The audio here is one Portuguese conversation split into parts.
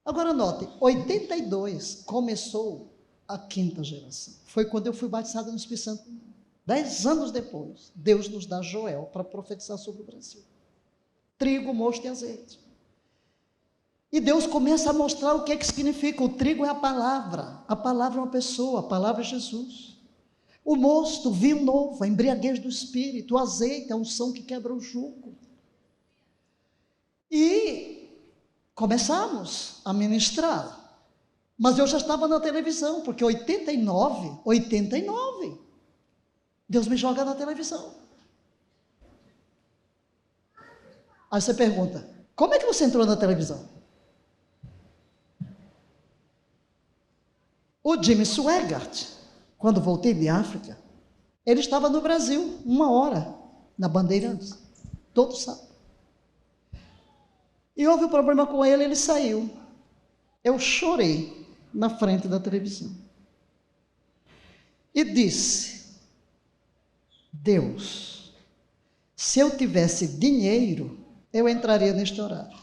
Agora note, 82 começou a quinta geração. Foi quando eu fui batizado no Espírito Santo. 10 anos depois, Deus nos dá Joel para profetizar sobre o Brasil. Trigo, mosto e azeite. E Deus começa a mostrar o que é que significa. O trigo é a palavra é uma pessoa, a palavra é Jesus. O mosto, vinho novo, a embriaguez do Espírito, o azeite, a unção que quebra o jugo. E começamos a ministrar. Mas eu já estava na televisão, porque 89, Deus me joga na televisão. Aí você pergunta, como é que você entrou na televisão? O Jimmy Swaggart, quando voltei de África, ele estava no Brasil, 1 hora, na Bandeirantes, todo sábado. E houve um problema com ele, ele saiu. Eu chorei na frente da televisão. E disse, Deus, se eu tivesse dinheiro, eu entraria neste horário.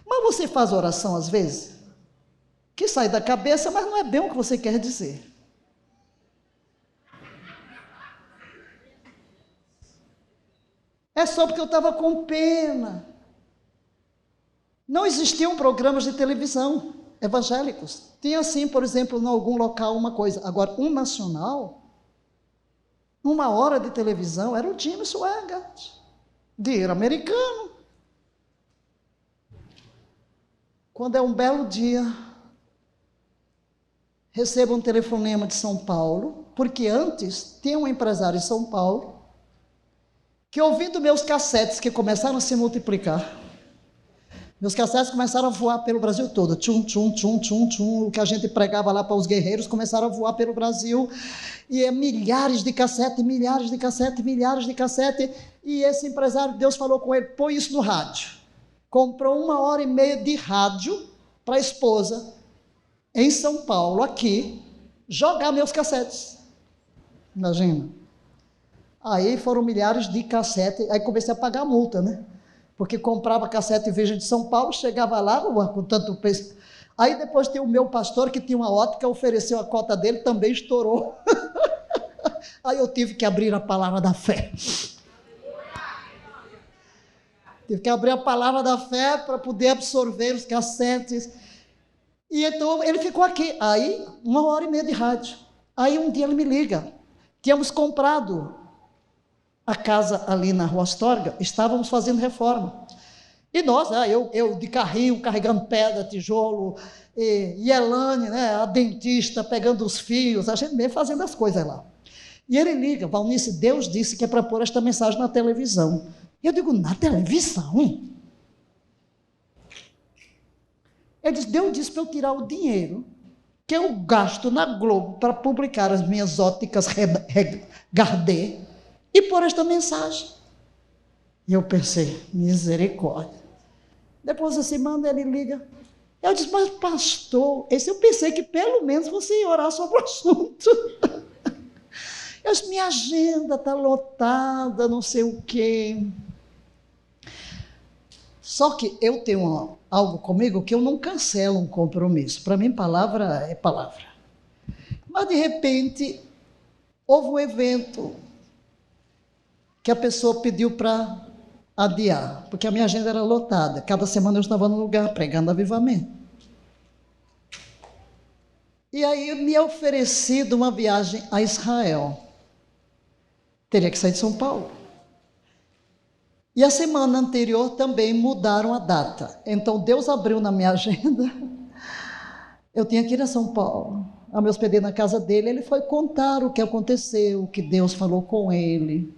Mas você faz oração às vezes, que sai da cabeça, mas não é bem o que você quer dizer. É só porque eu estava com pena. Não existiam programas de televisão evangélicos. Tinha assim, por exemplo, em algum local uma coisa. Agora, um nacional, 1 hora de televisão, era o Jimmy Swaggart, dinheiro americano. Quando é um belo dia, recebo um telefonema de São Paulo, porque antes tinha um empresário em São Paulo, que ouvindo meus cassetes que começaram a se multiplicar, meus cassetes começaram a voar pelo Brasil todo, tchum, tchum, tchum, tchum, tchum, o que a gente pregava lá para os guerreiros começaram a voar pelo Brasil, e milhares de cassete, e esse empresário, Deus falou com ele, põe isso no rádio. Comprou 1h30 de rádio para a esposa, em São Paulo, aqui, jogar meus cassetes. Imagina. Aí foram milhares de cassetes, aí comecei a pagar a multa, né? Porque comprava cassete virgem de São Paulo, chegava lá com tanto peso. Aí depois tem o meu pastor, que tinha uma ótica, ofereceu a cota dele, também estourou. Aí eu tive que abrir a palavra da fé. Tive que abrir a palavra da fé para poder absorver os cassetes. E então ele ficou aqui. Aí, 1h30 de rádio. Aí um dia ele me liga. Tínhamos comprado a casa ali na Rua Astorga, estávamos fazendo reforma. E nós, eu de carrinho, carregando pedra, tijolo, e Elane, né, a dentista, pegando os fios, a gente mesmo fazendo as coisas lá. E ele liga, Valnice, Deus disse que é para pôr esta mensagem na televisão. Eu digo, na televisão? Ele diz, Deus disse para eu tirar o dinheiro que eu gasto na Globo para publicar as minhas óticas Gardê e pôr esta mensagem. E eu pensei, misericórdia. Depois da semana ele liga. Eu disse, mas pastor, eu pensei que pelo menos você ia orar sobre o assunto. Eu disse, minha agenda está lotada, não sei o quê. Só que eu tenho algo comigo que eu não cancelo um compromisso. Para mim, palavra é palavra. Mas, de repente, houve um evento que a pessoa pediu para adiar, porque a minha agenda era lotada. Cada semana eu estava no lugar pregando avivamento. E aí me é oferecido uma viagem a Israel. Teria que sair de São Paulo. E a semana anterior também mudaram a data. Então Deus abriu na minha agenda. Eu tinha que ir a São Paulo. Eu me hospedei na casa dele. Ele foi contar o que aconteceu, o que Deus falou com ele.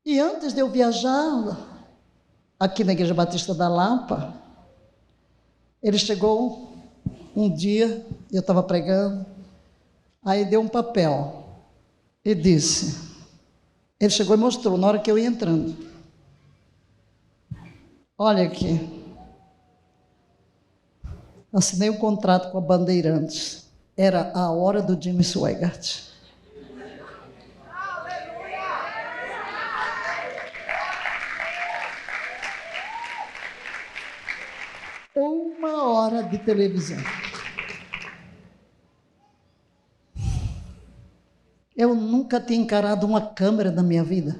E antes de eu viajar, aqui na Igreja Batista da Lapa, ele chegou um dia, eu estava pregando, aí deu um papel e disse, ele chegou e mostrou na hora que eu ia entrando, olha aqui, assinei um contrato com a Bandeirantes, era a hora do Jimmy Swaggart. 1 hora de televisão. Eu nunca tinha encarado uma câmera na minha vida.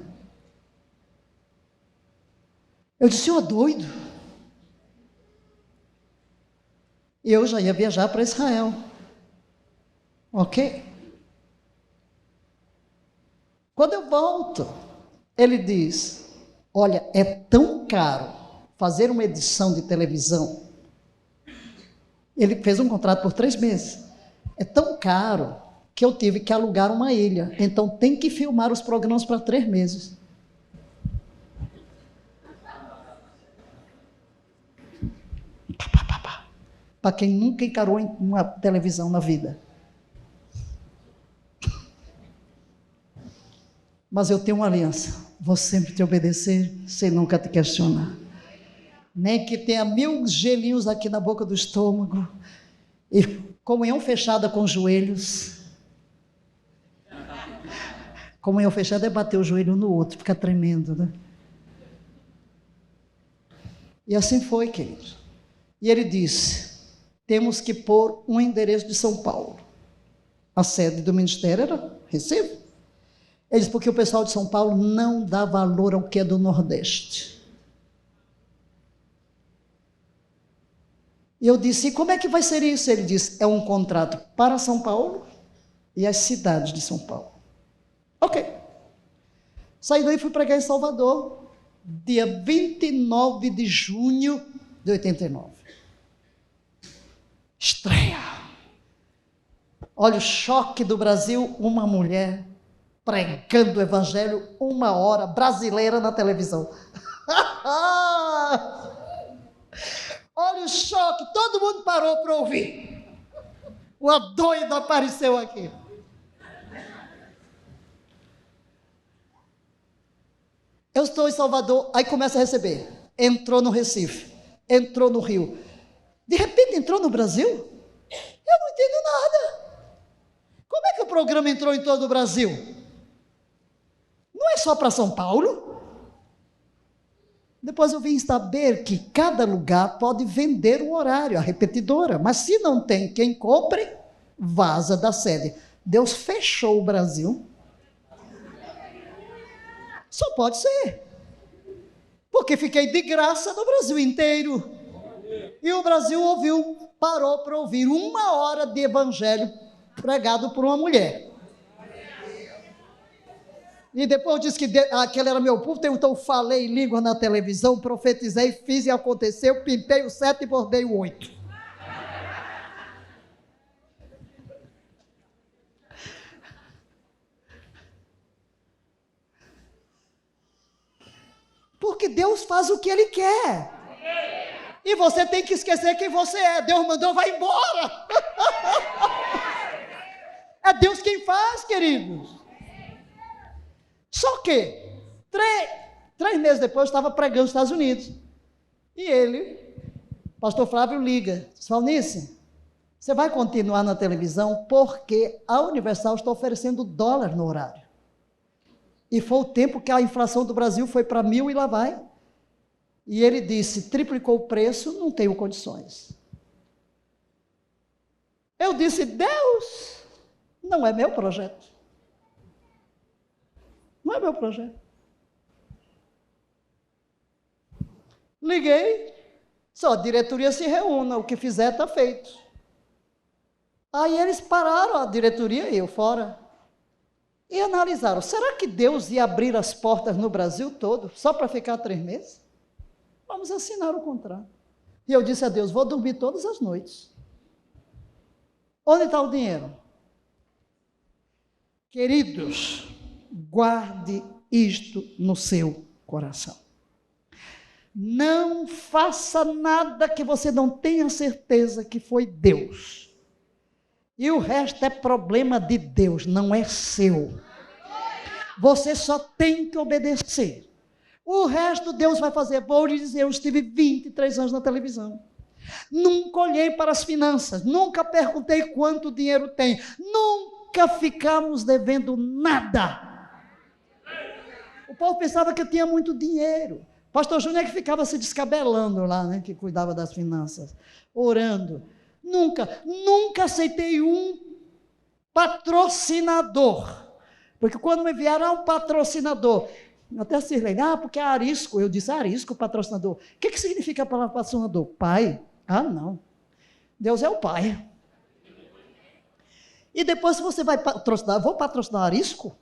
Eu disse, senhor, doido. E eu já ia viajar para Israel. Ok? Quando eu volto, ele diz, olha, é tão caro fazer uma edição de televisão. Ele fez um contrato por 3 meses. É tão caro que eu tive que alugar uma ilha. Então tem que filmar os programas para 3 meses. Para quem nunca encarou em uma televisão na vida. Mas eu tenho uma aliança. Vou sempre te obedecer, sem nunca te questionar. Nem que tenha 1000 gelinhos aqui na boca do estômago. E comunhão fechada com os joelhos. Comunhão fechada é bater o joelho no outro, fica tremendo, né? E assim foi, queridos. E ele disse, temos que pôr um endereço de São Paulo. A sede do ministério era Recife. Ele disse, porque o pessoal de São Paulo não dá valor ao que é do Nordeste. E eu disse, e como é que vai ser isso? Ele disse, é um contrato para São Paulo e as cidades de São Paulo. Ok. Saí daí e fui pregar em Salvador, dia 29 de junho de 89. Estreia. Olha o choque do Brasil, uma mulher pregando o evangelho 1 hora, brasileira na televisão. Olha o choque, todo mundo parou para ouvir. Uma doida apareceu aqui. Eu estou em Salvador, aí começa a receber. Entrou no Recife, entrou no Rio. De repente entrou no Brasil? Eu não entendo nada. Como é que o programa entrou em todo o Brasil? Não é só para São Paulo? Depois eu vim saber que cada lugar pode vender o horário, a repetidora. Mas se não tem quem compre, vaza da sede. Deus fechou o Brasil. Só pode ser. Porque fiquei de graça no Brasil inteiro. E o Brasil ouviu, parou para ouvir 1 hora de evangelho pregado por uma mulher. E depois disse que aquele era meu púlpito, então falei em língua na televisão, profetizei, fiz e aconteceu, pintei o 7 e bordei o 8. Porque Deus faz o que Ele quer. E você tem que esquecer quem você é. Deus mandou, vai embora. É Deus quem faz, queridos. Só que, 3 meses depois, eu estava pregando nos Estados Unidos. E ele, pastor Flávio, liga. Diz, Valnice, você vai continuar na televisão porque a Universal está oferecendo $1 no horário. E foi o tempo que a inflação do Brasil foi para 1.000 e lá vai. E ele disse, triplicou o preço, não tenho condições. Eu disse, Deus, não é meu projeto. Não é meu projeto. Liguei, só a diretoria se reúna, o que fizer está feito. Aí eles pararam, a diretoria e eu fora, e analisaram, será que Deus ia abrir as portas no Brasil todo, só para ficar 3 meses? Vamos assinar o contrato. E eu disse a Deus, vou dormir todas as noites. Onde está o dinheiro? Queridos, guarde isto no seu coração. Não faça nada que você não tenha certeza que foi Deus. E o resto é problema de Deus, não é seu. Você só tem que obedecer. O resto Deus vai fazer. Vou lhe dizer, eu estive 23 anos na televisão. Nunca olhei para as finanças, nunca perguntei quanto dinheiro tem, nunca ficamos devendo nada. O povo pensava que eu tinha muito dinheiro. Pastor Júnior é que ficava se descabelando lá, né, que cuidava das finanças, orando. Nunca aceitei um patrocinador. Porque quando me vieram um patrocinador, até se lembra, porque é Arisco. Eu disse, Arisco, patrocinador. O que significa a palavra patrocinador? Pai? Ah, não. Deus é o pai. E depois, se você vai patrocinar, vou patrocinar Arisco?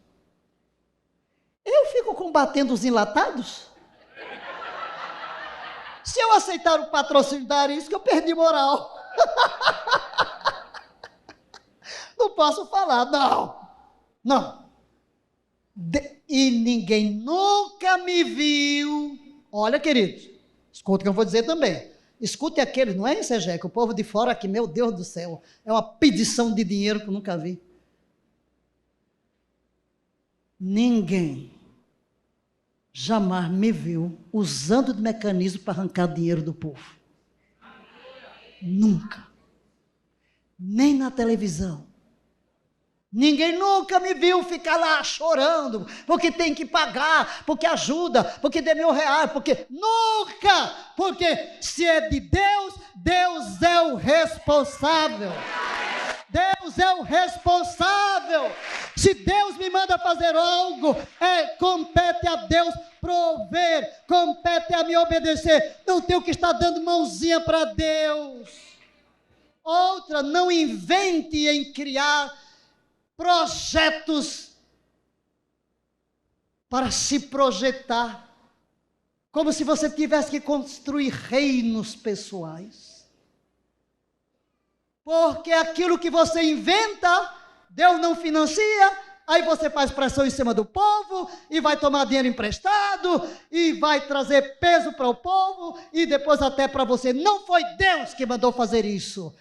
Eu fico combatendo os enlatados? Se eu aceitar o patrocínio da Arisco, eu perdi moral. Não posso falar, não. E ninguém nunca me viu. Olha, queridos, escuta o que eu vou dizer também. Escute aquele, não é isso, Ezequiel? O povo de fora aqui, meu Deus do céu, é uma pedição de dinheiro que eu nunca vi. Ninguém jamais me viu usando de mecanismo para arrancar dinheiro do povo. Nunca. Nem na televisão. Ninguém nunca me viu ficar lá chorando, porque tem que pagar, porque ajuda, porque dê R$1.000, porque... Nunca! Porque se é de Deus, Deus é o responsável. Deus é o responsável. Se Deus me manda fazer algo, compete a Deus prover, compete a me obedecer. Não tenho que estar dando mãozinha para Deus. Outra, não invente em criar projetos para se projetar, como se você tivesse que construir reinos pessoais. Porque aquilo que você inventa, Deus não financia, aí você faz pressão em cima do povo, e vai tomar dinheiro emprestado, e vai trazer peso para o povo, e depois até para você. Não foi Deus que mandou fazer isso.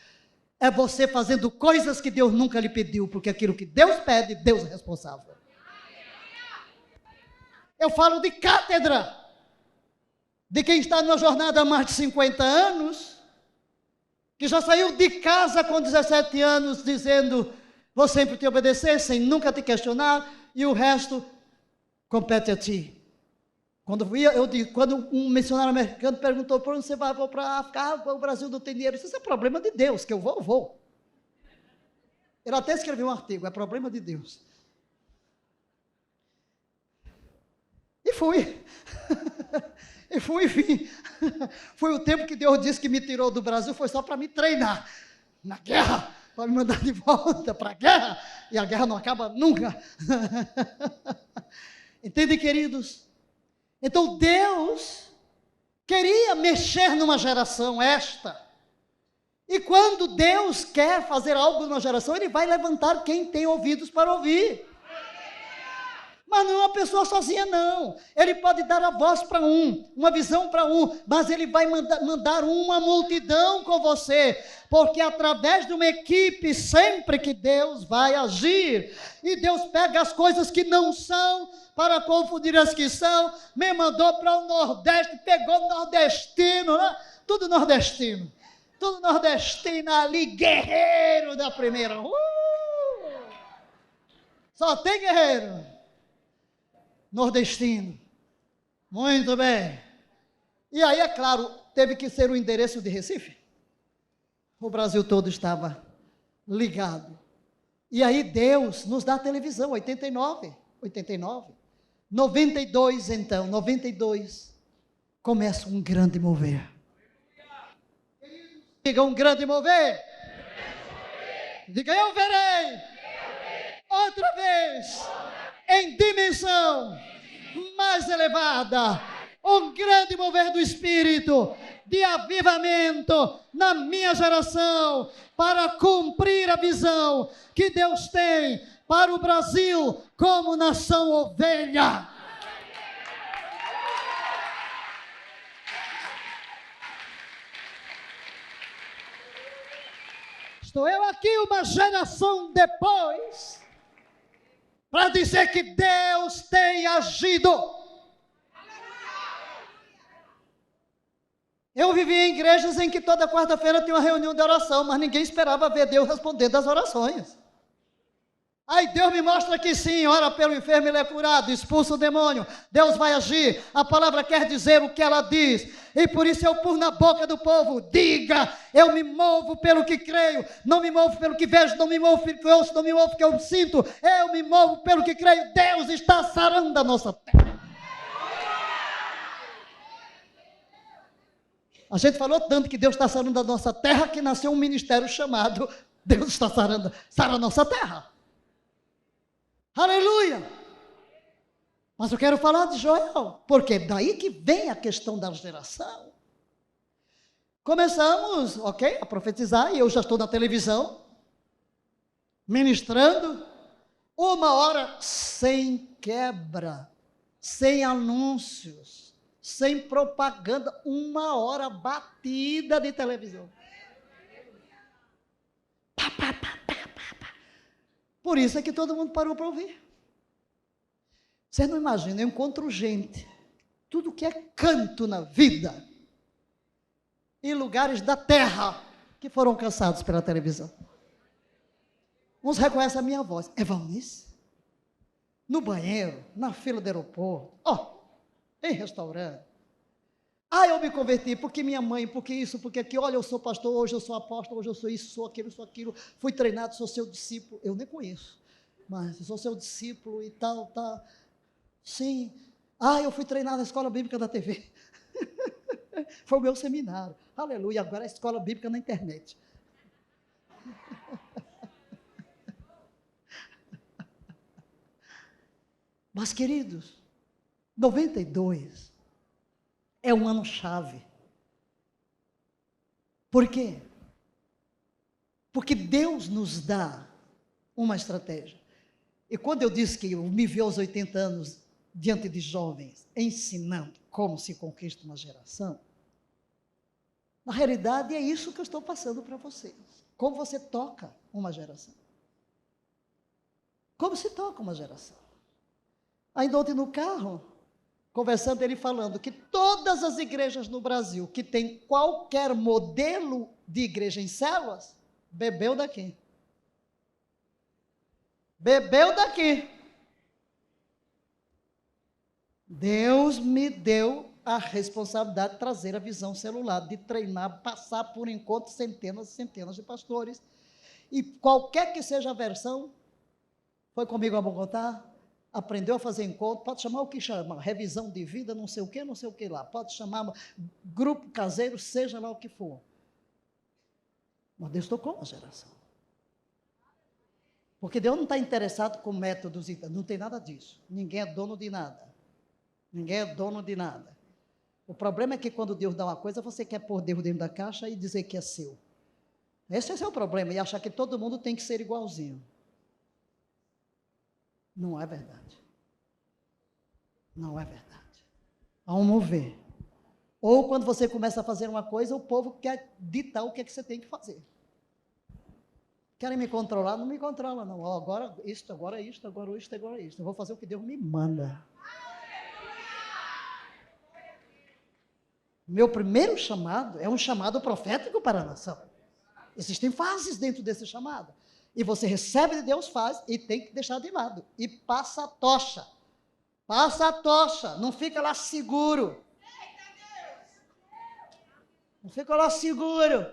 É você fazendo coisas que Deus nunca lhe pediu, porque aquilo que Deus pede, Deus é responsável. Eu falo de cátedra, de quem está numa jornada há mais de 50 anos, que já saiu de casa com 17 anos, dizendo, vou sempre te obedecer, sem nunca te questionar, e o resto compete a ti. Quando um missionário americano perguntou, por onde você vai? Vou para a África, o Brasil não tem dinheiro. Isso é problema de Deus, que eu vou. Ele até escreveu um artigo, é problema de Deus. E fui. E vim. Foi o tempo que Deus disse que me tirou do Brasil, foi só para me treinar na guerra, para me mandar de volta para a guerra, e a guerra não acaba nunca. Entende, queridos? Então Deus queria mexer numa geração esta. E quando Deus quer fazer algo numa geração, Ele vai levantar quem tem ouvidos para ouvir. Mas não é uma pessoa sozinha, não. Ele pode dar a voz para uma visão para mas Ele vai mandar uma multidão com você, porque através de uma equipe sempre que Deus vai agir. E Deus pega as coisas que não são para confundir as que são. Me mandou para o Nordeste, pegou nordestino, né? Tudo nordestino ali, guerreiro da primeira. Só tem guerreiro nordestino. Muito bem. E aí, é claro, teve que ser o endereço de Recife. O Brasil todo estava ligado. E aí Deus nos dá a televisão, 89. 92, então, 92, começa um grande mover. Diga, um grande mover. Diga, eu verei. Outra vez, em dimensão mais elevada, um grande mover do Espírito, de avivamento na minha geração, para cumprir a visão que Deus tem para o Brasil como nação ovelha. Estou eu aqui uma geração depois para dizer que Deus tem agido. Eu vivi em igrejas em que toda quarta-feira tinha uma reunião de oração, mas ninguém esperava ver Deus respondendo às orações. Aí Deus me mostra que sim, ora pelo enfermo, ele é curado, expulsa o demônio, Deus vai agir, a palavra quer dizer o que ela diz, e por isso eu pus na boca do povo, diga, eu me movo pelo que creio, não me movo pelo que vejo, não me movo pelo que ouço, não me movo pelo que eu sinto, eu me movo pelo que creio, Deus está sarando a nossa terra. A gente falou tanto que Deus está sarando a nossa terra, que nasceu um ministério chamado, Deus está sarando a nossa terra. Aleluia! Mas eu quero falar de Joel, porque daí que vem a questão da geração. Começamos, ok, a profetizar, e eu já estou na televisão, ministrando, 1 hora sem quebra, sem anúncios, sem propaganda, 1 hora batida de televisão. Pá, pá, pá, pá, pá, pá. Por isso é que todo mundo parou para ouvir. Você não imagina, eu encontro gente, tudo que é canto na vida, em lugares da terra, que foram alcançados pela televisão. Uns reconhecem a minha voz, é Valnice? No banheiro, na fila do aeroporto, em restaurante. Eu me converti, porque minha mãe, porque isso, porque aquilo, olha, eu sou pastor, hoje eu sou apóstolo, hoje eu sou isso, sou aquilo, fui treinado, sou seu discípulo, eu nem conheço, mas eu sou seu discípulo e tal. Sim, eu fui treinado na escola bíblica da TV, foi o meu seminário, aleluia, agora é a escola bíblica na internet. Mas queridos, 92 é um ano chave. Por quê? Porque Deus nos dá uma estratégia. E quando eu disse que eu me vi aos 80 anos diante de jovens, ensinando como se conquista uma geração, na realidade é isso que eu estou passando para vocês. Como você toca uma geração. Como se toca uma geração. Ainda ontem no carro, conversando, ele falando que todas as igrejas no Brasil que tem qualquer modelo de igreja em células, bebeu daqui. Bebeu daqui. Deus me deu a responsabilidade de trazer a visão celular, de treinar, passar por encontros centenas e centenas de pastores. E qualquer que seja a versão, foi comigo a Bogotá, aprendeu a fazer encontro, pode chamar o que chama, revisão de vida, não sei o que lá, pode chamar grupo caseiro, seja lá o que for. Mas Deus tocou uma geração. Porque Deus não está interessado com métodos, não tem nada disso. Ninguém é dono de nada. Ninguém é dono de nada. O problema é que quando Deus dá uma coisa, você quer pôr Deus dentro da caixa e dizer que é seu. Esse é o problema, e achar que todo mundo tem que ser igualzinho. Não é verdade. Não é verdade. Há um mover. Ou quando você começa a fazer uma coisa, o povo quer ditar o que é que você tem que fazer. Querem me controlar? Não me controla, não. Agora isto, agora isto, agora isto, agora isto. Eu vou fazer o que Deus me manda. Meu primeiro chamado é um chamado profético para a nação. Existem fases dentro desse chamado. E você recebe de Deus, faz, e tem que deixar de lado. E passa a tocha. Passa a tocha. Não fica lá seguro. Não fica lá seguro.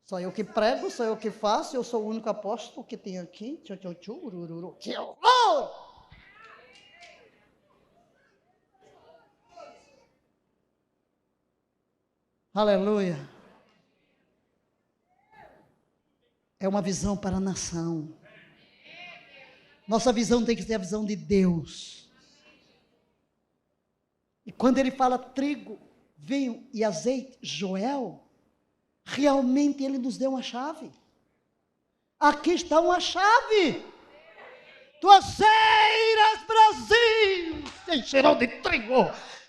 Sou eu que prego, sou eu que faço, eu sou o único apóstolo que tem aqui. Que horror! Aleluia. É uma visão para a nação. Nossa visão tem que ser a visão de Deus. E quando ele fala trigo, vinho e azeite, Joel, realmente ele nos deu uma chave. Aqui está uma chave. Tuas eiras, Brasil, se encherão de trigo.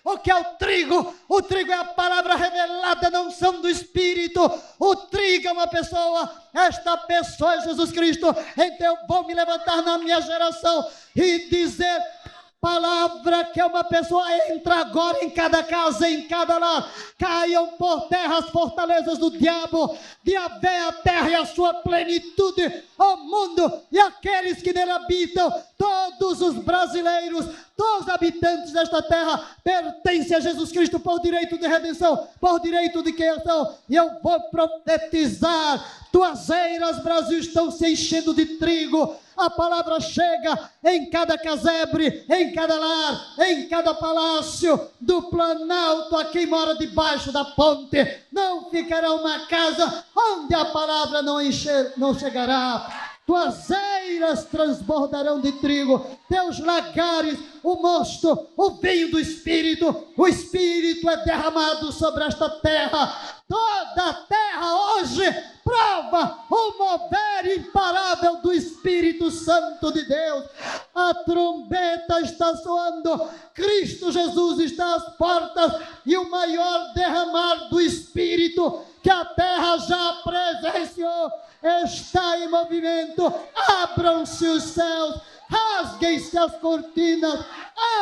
O que é o trigo? O trigo é a palavra revelada na unção do Espírito. O trigo é uma pessoa. Esta pessoa é Jesus Cristo. Então eu vou me levantar na minha geração e dizer: Palavra que uma pessoa entra agora em cada casa, em cada lar. Caiam por terra as fortalezas do diabo. De haver a terra e a sua plenitude, o mundo e aqueles que nele habitam. Todos os brasileiros, todos os habitantes desta terra pertencem a Jesus Cristo por direito de redenção, por direito de criação. E eu vou profetizar. Tuas eiras, Brasil, estão se enchendo de trigo. A palavra chega em cada casebre, em cada lar, em cada palácio do Planalto, a quem mora debaixo da ponte. Não ficará uma casa onde a palavra não chegará. Tuas eiras transbordarão de trigo, teus lagares, o mosto, o vinho do Espírito. O Espírito é derramado sobre esta terra. Toda a terra hoje prova o mover imparável do Espírito Santo de Deus. A trombeta está soando, Cristo Jesus está às portas, e o maior derramar do Espírito que a terra já presenciou está em movimento. Abram-se os céus, rasguem-se as cortinas,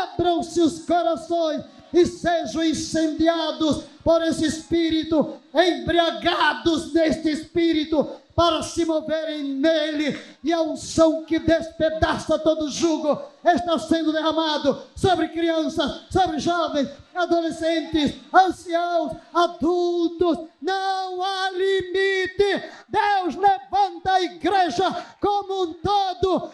abram-se os corações e sejam incendiados por esse Espírito, embriagados neste Espírito, para se moverem nele. E a unção que despedaça todo jugo está sendo derramado sobre crianças, sobre jovens, adolescentes, anciãos, adultos. Não há limite. Deus levanta a igreja como um todo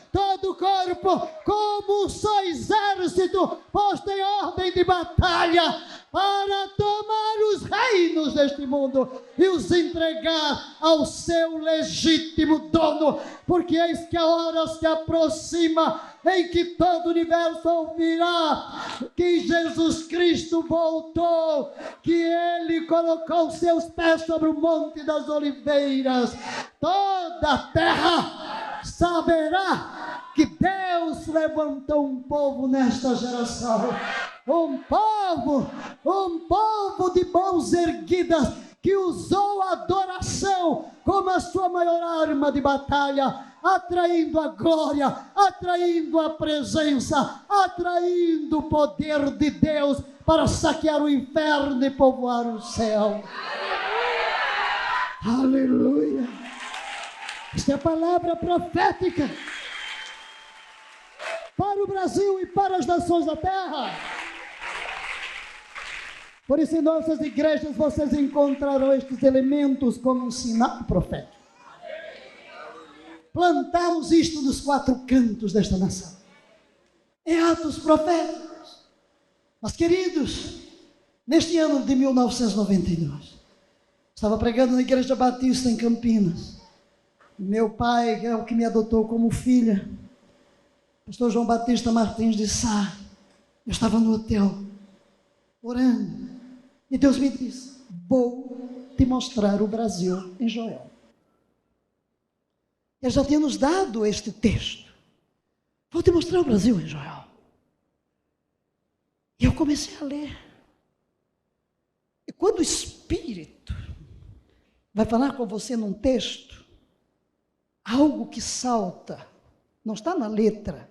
o corpo, como um só exército, posto em ordem de batalha, para tomar os reinos deste mundo e os entregar ao seu legítimo dono, porque eis que a hora se aproxima em que todo o universo ouvirá que Jesus Cristo voltou, que Ele colocou seus pés sobre o Monte das Oliveiras. Toda a terra saberá que Deus levantou um povo nesta geração, um povo de mãos erguidas, que usou a adoração como a sua maior arma de batalha, atraindo a glória, atraindo a presença, atraindo o poder de Deus para saquear o inferno e povoar o céu. Aleluia! Esta é a palavra profética para o Brasil e para as nações da terra. Por isso, em nossas igrejas, vocês encontrarão estes elementos como um sinal profético. Plantamos isto nos quatro cantos desta nação, em atos proféticos. Mas, queridos, neste ano de 1992, estava pregando na Igreja Batista em Campinas. Meu pai, que é o que me adotou como filha, pastor João Batista Martins de Sá, eu estava no hotel, orando, e Deus me disse: vou te mostrar o Brasil em Joel. Ele já tinha nos dado este texto. Vou te mostrar o Brasil em Joel. E eu comecei a ler. E quando o Espírito vai falar com você num texto, algo que salta, não está na letra,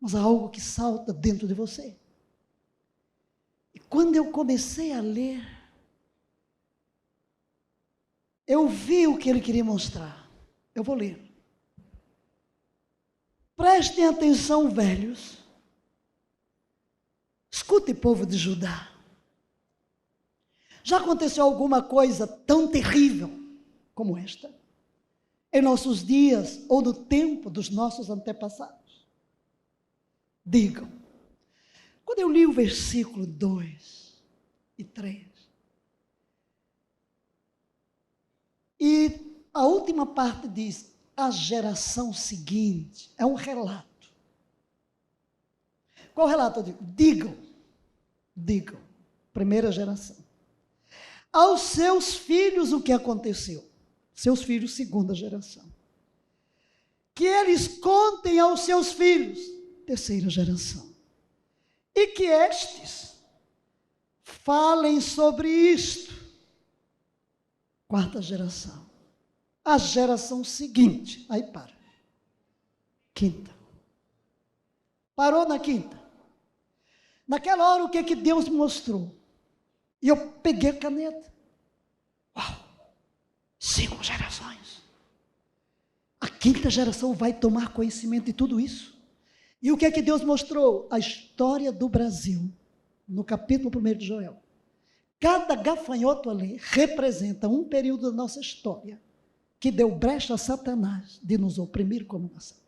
mas há algo que salta dentro de você. E quando eu comecei a ler, eu vi o que ele queria mostrar. Eu vou ler. Prestem atenção, velhos. Escute, povo de Judá. Já aconteceu alguma coisa tão terrível como esta em nossos dias ou no tempo dos nossos antepassados? Digam. Quando eu li o versículo 2 e 3, e a última parte diz: a geração seguinte, é um relato. Qual relato eu digo? Digam, primeira geração. Aos seus filhos o que aconteceu? Seus filhos, segunda geração. Que eles contem aos seus filhos, terceira geração. E que estes falem sobre isto, quarta geração. A geração seguinte, aí para. Quinta. Parou na quinta. Naquela hora, o que Deus me mostrou? E eu peguei a caneta. Uau! 5 gerações. A 5ª geração vai tomar conhecimento de tudo isso. E o que Deus mostrou? A história do Brasil, no capítulo 1 de Joel. Cada gafanhoto ali representa um período da nossa história que deu brecha a Satanás de nos oprimir como nação.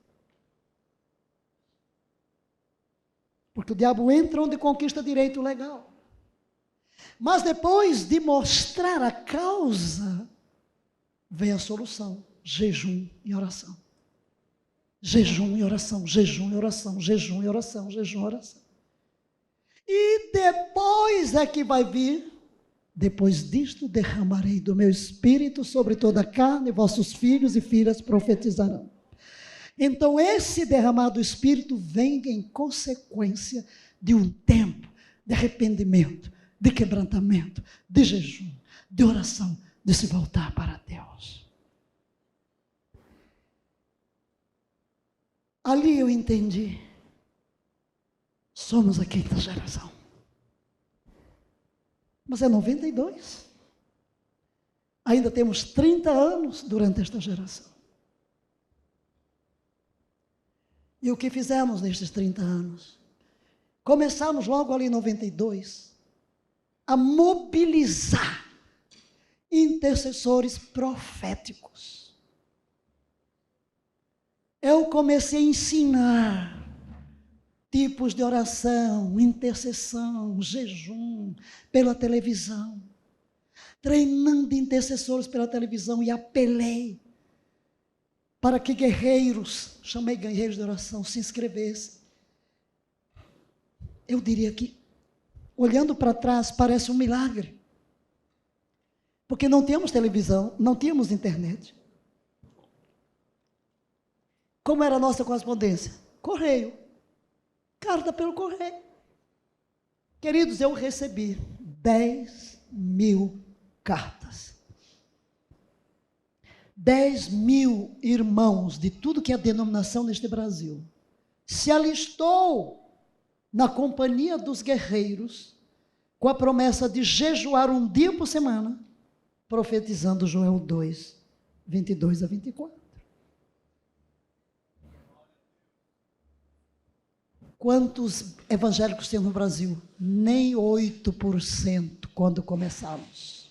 Porque o diabo entra onde conquista direito legal. Mas depois de mostrar a causa, vem a solução: jejum e oração. Jejum e oração, jejum e oração, jejum e oração, jejum e oração. E depois é que vai vir: depois disto derramarei do meu espírito sobre toda a carne, vossos filhos e filhas profetizarão. Então esse derramado espírito vem em consequência de um tempo de arrependimento, de quebrantamento, de jejum, de oração, de se voltar para Deus. Ali eu entendi, somos a 5ª geração. Mas é 92. Ainda temos 30 anos durante esta geração. E o que fizemos nestes 30 anos? Começamos logo ali em 92 a mobilizar intercessores proféticos. Eu comecei a ensinar tipos de oração, intercessão, jejum, pela televisão. Treinando intercessores pela televisão e apelei para que guerreiros, chamei guerreiros de oração, se inscrevessem. Eu diria que, olhando para trás, parece um milagre. Porque não tínhamos televisão, não tínhamos internet. Como era a nossa correspondência? Correio. Carta pelo correio. Queridos, eu recebi 10.000 cartas. 10.000 irmãos de tudo que é denominação neste Brasil se alistou na companhia dos guerreiros com a promessa de jejuar um dia por semana, profetizando Joel 2, 22 a 24. Quantos evangélicos tem no Brasil? Nem 8% quando começamos.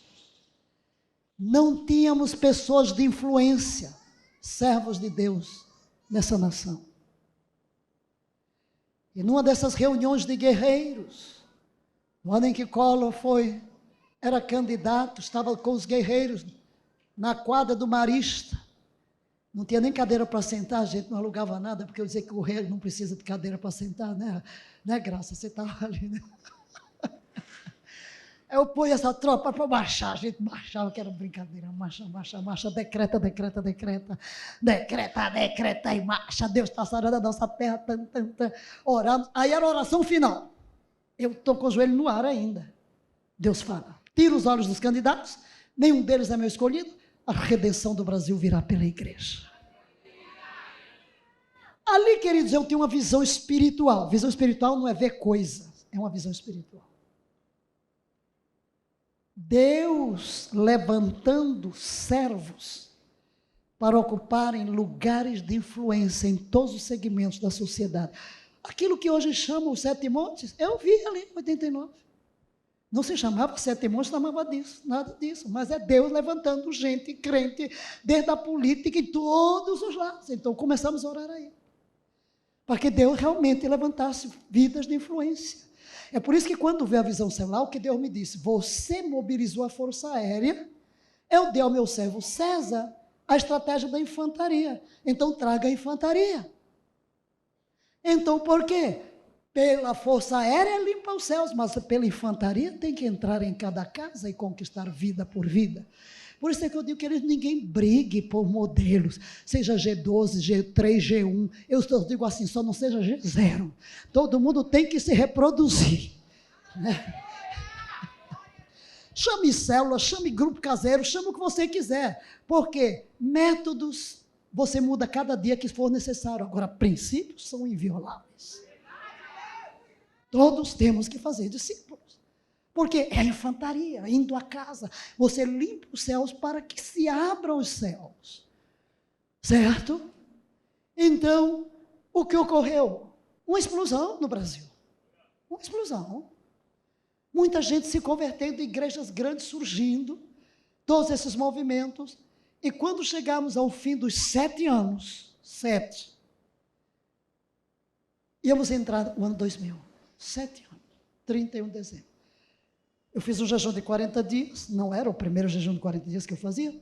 Não tínhamos pessoas de influência, servos de Deus, nessa nação. E numa dessas reuniões de guerreiros, no ano em que Collor era candidato, estava com os guerreiros na quadra do Marista. Não tinha nem cadeira para sentar, a gente não alugava nada, porque eu dizia que o rei não precisa de cadeira para sentar, né? Né, Graça? Você estava ali, né? Eu pus essa tropa para marchar, a gente marchava, que era brincadeira, marcha, decreta, e marcha, Deus está sarando a nossa terra, oramos, aí era a oração final, eu estou com o joelho no ar ainda, Deus fala, tira os olhos dos candidatos, nenhum deles é meu escolhido, a redenção do Brasil virá pela igreja. Ali, queridos, eu tenho uma visão espiritual não é ver coisas, é uma visão espiritual. Deus levantando servos para ocuparem lugares de influência em todos os segmentos da sociedade. Aquilo que hoje chamam os 7 montes, eu vi ali em 89. Não se chamava 7 montes, chamava disso, nada disso. Mas é Deus levantando gente crente, desde a política, em todos os lados. Então começamos a orar aí, para que Deus realmente levantasse vidas de influência. É por isso que quando veio a visão celular, o que Deus me disse, você mobilizou a força aérea, eu dei ao meu servo César a estratégia da infantaria, então traga a infantaria. Então por quê? Pela força aérea limpa os céus, mas pela infantaria tem que entrar em cada casa e conquistar vida por vida. Por isso é que eu digo que ninguém brigue por modelos, seja G12, G3, G1, eu só digo assim, só não seja G0. Todo mundo tem que se reproduzir. Né? Chame célula, chame grupo caseiro, chame o que você quiser, porque métodos você muda cada dia que for necessário. Agora, princípios são invioláveis. Todos temos que fazer discípulos. Porque é a infantaria, indo à casa. Você limpa os céus para que se abram os céus. Certo? Então, o que ocorreu? Uma explosão no Brasil. Uma explosão. Muita gente se convertendo, igrejas grandes surgindo, todos esses movimentos. E quando chegamos ao fim dos 7 anos, 7, íamos entrar no ano 2000, 7 anos, 31 de dezembro. Eu fiz um jejum de 40 dias, não era o primeiro jejum de 40 dias que eu fazia.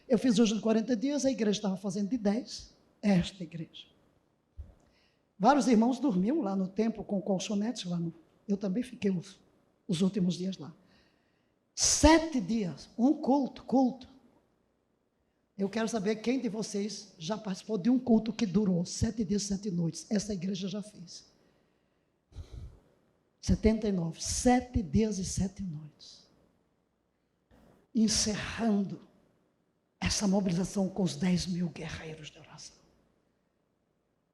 Eu fiz um jejum de 40 dias, a igreja estava fazendo de 10, esta igreja. Vários irmãos dormiam lá no templo com colchonetes, eu também fiquei os últimos dias lá. 7 dias, um culto. Eu quero saber quem de vocês já participou de um culto que durou 7 dias, 7 noites. Essa igreja já fez. 79, 7 dias e 7 noites. Encerrando essa mobilização com os 10 mil guerreiros de oração.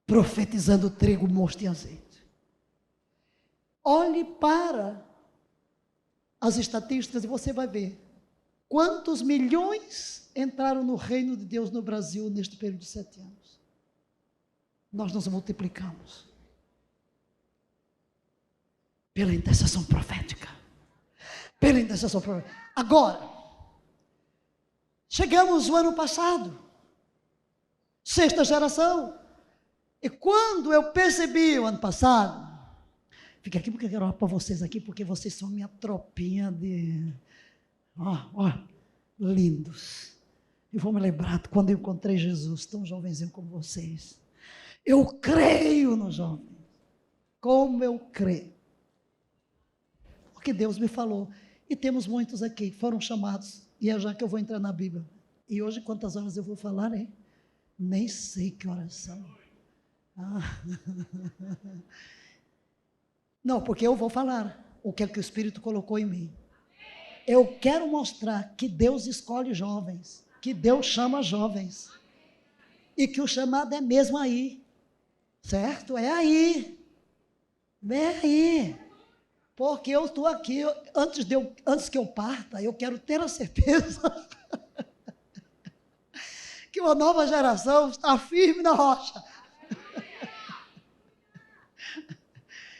Profetizando trigo, mosto e azeite. Olhe para as estatísticas e você vai ver quantos milhões entraram no reino de Deus no Brasil neste período de 7 anos. Nós nos multiplicamos pela intercessão profética. Pela intercessão profética. Agora, chegamos no ano passado, 6ª geração, e quando eu percebi o ano passado, fiquei aqui porque eu quero orar para vocês aqui, porque vocês são minha tropinha de, lindos. Eu vou me lembrar quando eu encontrei Jesus, tão jovenzinho como vocês. Eu creio nos jovens. Como eu creio. Porque Deus me falou. E temos muitos aqui, foram chamados. E é já que eu vou entrar na Bíblia. E hoje, quantas horas eu vou falar, hein? Nem sei que horas são. Não, porque eu vou falar o que é que o Espírito colocou em mim. Eu quero mostrar que Deus escolhe jovens, que Deus chama jovens, e que o chamado é mesmo aí, certo? É aí, porque eu estou aqui, antes que eu parta, eu quero ter a certeza que uma nova geração está firme na rocha.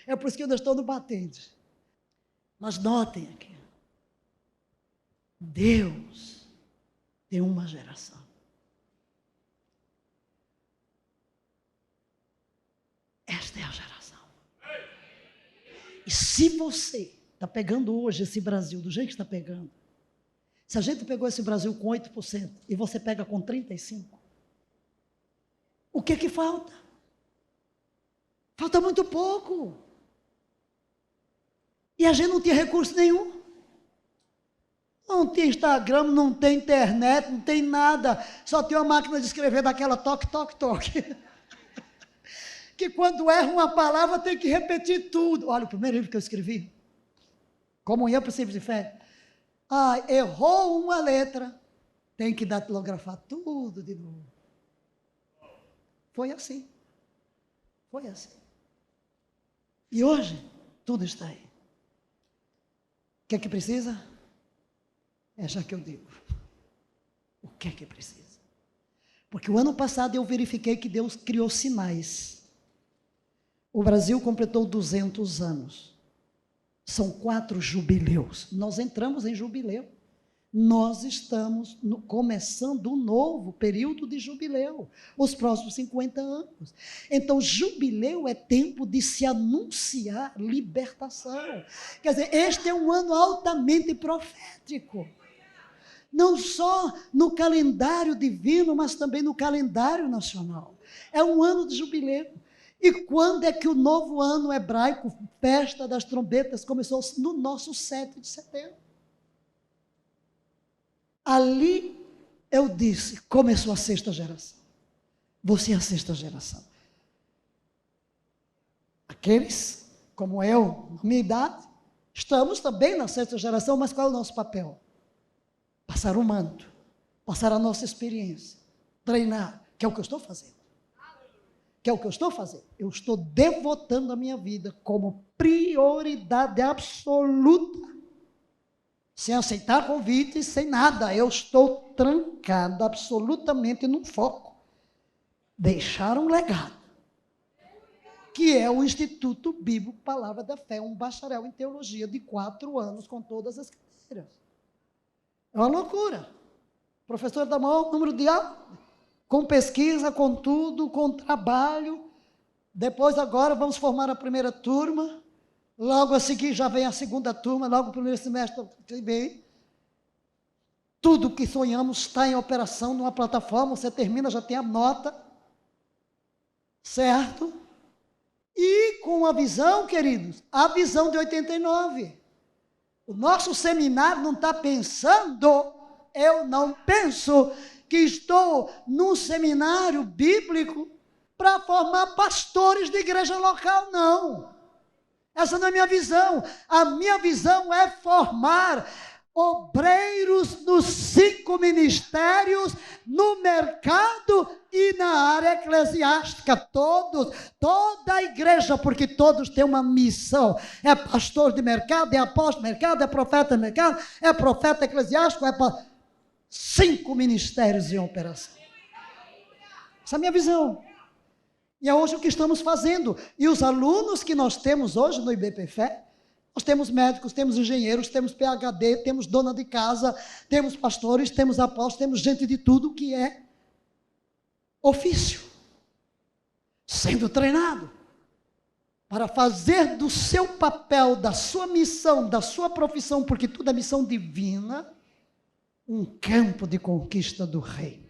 É por isso que eu ainda estou no batente. Mas notem aqui, Deus tem uma geração. Esta é a geração. E se você está pegando hoje esse Brasil do jeito que está pegando, se a gente pegou esse Brasil com 8% e você pega com 35%, o que falta? Falta muito pouco. E a gente não tinha recurso nenhum. Não tem Instagram, não tem internet, não tem nada. Só tem uma máquina de escrever daquela toque. Que quando erra uma palavra tem que repetir tudo. Olha, o primeiro livro que eu escrevi, Comunhão Princípios de Fé. Errou uma letra, tem que datilografar tudo de novo. Foi assim. E hoje, tudo está aí. O que é que precisa? É já que eu digo. O que é que precisa? Porque o ano passado eu verifiquei que Deus criou sinais. O Brasil completou 200 anos. São 4 jubileus. Nós entramos em jubileu. Nós estamos começando um novo período de jubileu, os próximos 50 anos. Então, jubileu é tempo de se anunciar libertação. Quer dizer, este é um ano altamente profético. Não só no calendário divino, mas também no calendário nacional. É um ano de jubileu. E quando é que o novo ano hebraico, festa das trombetas, começou? No nosso 7 de setembro. Ali eu disse, começou a 6ª geração. Você é a 6ª geração. Aqueles, como eu, na minha idade, estamos também na 6ª geração, mas qual é o nosso papel? Passar o manto, passar a nossa experiência, treinar, que é o que eu estou fazendo. que é o que eu estou fazendo? Eu estou devotando a minha vida como prioridade absoluta, sem aceitar convites, sem nada. Eu estou trancado absolutamente num foco. Deixar um legado, que é o Instituto Bíblico Palavra da Fé, um bacharel em teologia de 4 anos, com todas as cadeiras. É uma loucura. Professor da maior número de aulas, com pesquisa, com tudo, com trabalho. Depois agora vamos formar a primeira turma. Logo a seguir já vem a segunda turma, logo o primeiro semestre que vem. Tudo que sonhamos está em operação numa plataforma, você termina, já tem a nota. Certo? E com a visão, queridos, a visão de 89. O nosso seminário não está pensando, eu não penso que estou num seminário bíblico para formar pastores de igreja local, não. Essa não é a minha visão. A minha visão é formar obreiros nos 5 ministérios, no mercado e na área eclesiástica, toda a igreja, porque todos têm uma missão. É pastor de mercado, é apóstolo de mercado, é profeta de mercado, é profeta eclesiástico, 5 ministérios em operação. Essa é a minha visão. E é hoje o que estamos fazendo. E os alunos que nós temos hoje no IBPFé, nós temos médicos, temos engenheiros, temos PhD, temos dona de casa, temos pastores, temos apóstolos, temos gente de tudo que é ofício, sendo treinado para fazer do seu papel, da sua missão, da sua profissão, porque tudo é missão divina, um campo de conquista do reino.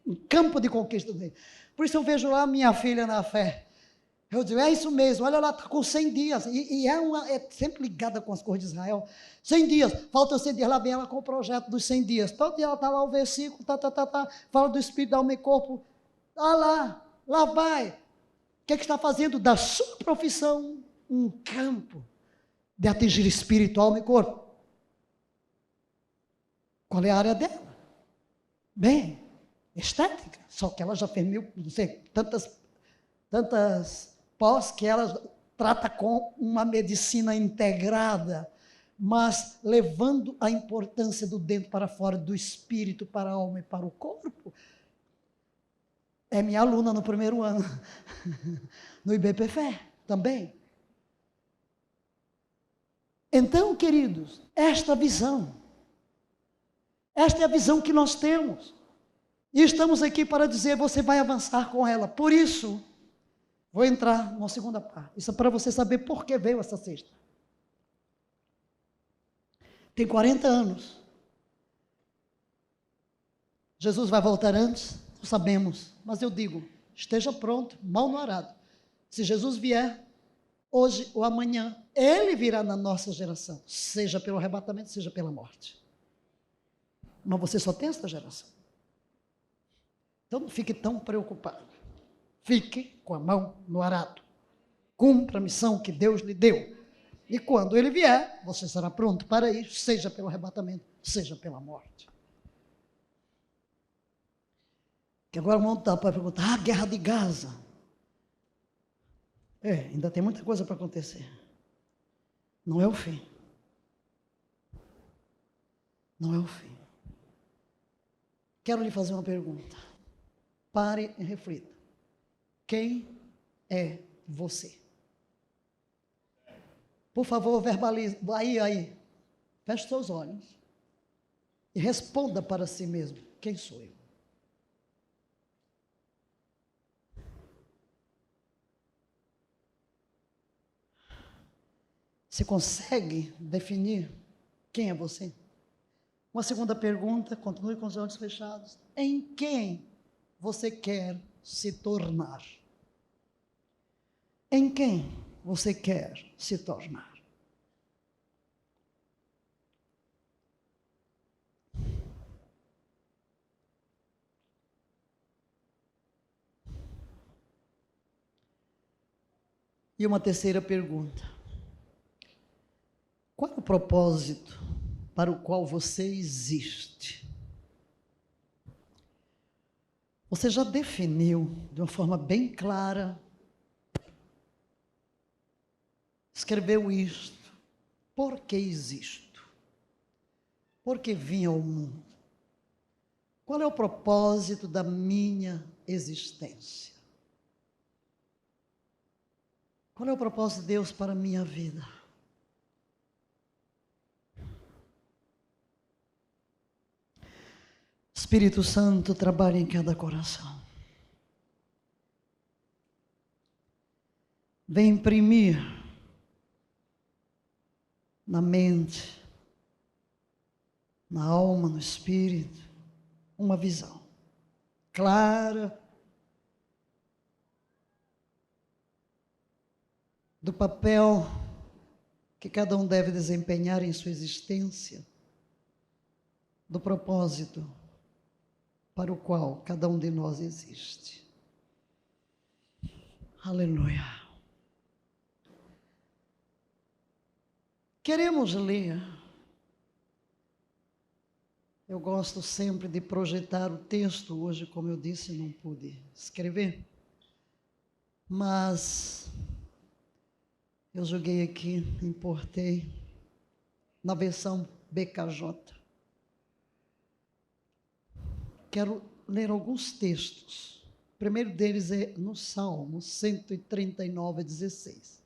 Um campo de conquista do reino. Por isso eu vejo lá minha filha na fé. Eu digo, é isso mesmo, olha lá, está com 100 dias, e é sempre ligada com as coisas de Israel. 100 dias, faltam 100 dias, lá vem ela com o projeto dos 100 dias. Todo dia ela está lá o versículo, fala do Espírito, da alma e corpo, lá vai. O que é que está fazendo da sua profissão um campo de atingir espírito, alma e corpo? Qual é a área dela? Bem, estética, só que ela já fez não sei, tantas pós que ela trata com uma medicina integrada, mas levando a importância do dentro para fora, do espírito para a alma e para o corpo. É minha aluna no primeiro ano, no IBPFé também. Então, queridos, esta é a visão que nós temos. E estamos aqui para dizer, você vai avançar com ela. Por isso, vou entrar numa segunda parte. Isso é para você saber por que veio essa sexta. Tem 40 anos. Jesus vai voltar antes? Não sabemos. Mas eu digo, esteja pronto, mão no arado. Se Jesus vier, hoje ou amanhã, Ele virá na nossa geração. Seja pelo arrebatamento, seja pela morte. Mas você só tem essa geração. Então não fique tão preocupado. Fique com a mão no arado. Cumpra a missão que Deus lhe deu. E quando Ele vier, você será pronto para ir, seja pelo arrebatamento, seja pela morte. Que agora o mundo está para perguntar, guerra de Gaza. Ainda tem muita coisa para acontecer. Não é o fim. Não é o fim. Quero lhe fazer uma pergunta. Pare e reflita. Quem é você? Por favor, verbalize. Aí. Feche seus olhos. E responda para si mesmo. Quem sou eu? Você consegue definir quem é você? Uma segunda pergunta, continue com os olhos fechados. Em quem você quer se tornar? Em quem você quer se tornar? E uma terceira pergunta. Qual é o propósito para o qual você existe? Você já definiu de uma forma bem clara, escreveu isto, por que existo? Por que vim ao mundo? Qual é o propósito da minha existência? Qual é o propósito de Deus para a minha vida? Espírito Santo trabalha em cada coração. Vem imprimir na mente, na alma, no espírito, uma visão clara do papel que cada um deve desempenhar em sua existência, do propósito para o qual cada um de nós existe. Aleluia. Queremos ler. Eu gosto sempre de projetar o texto. Hoje, como eu disse, não pude escrever. Mas eu joguei aqui, importei na versão BKJ. Quero ler alguns textos. O primeiro deles é no Salmo 139, 16.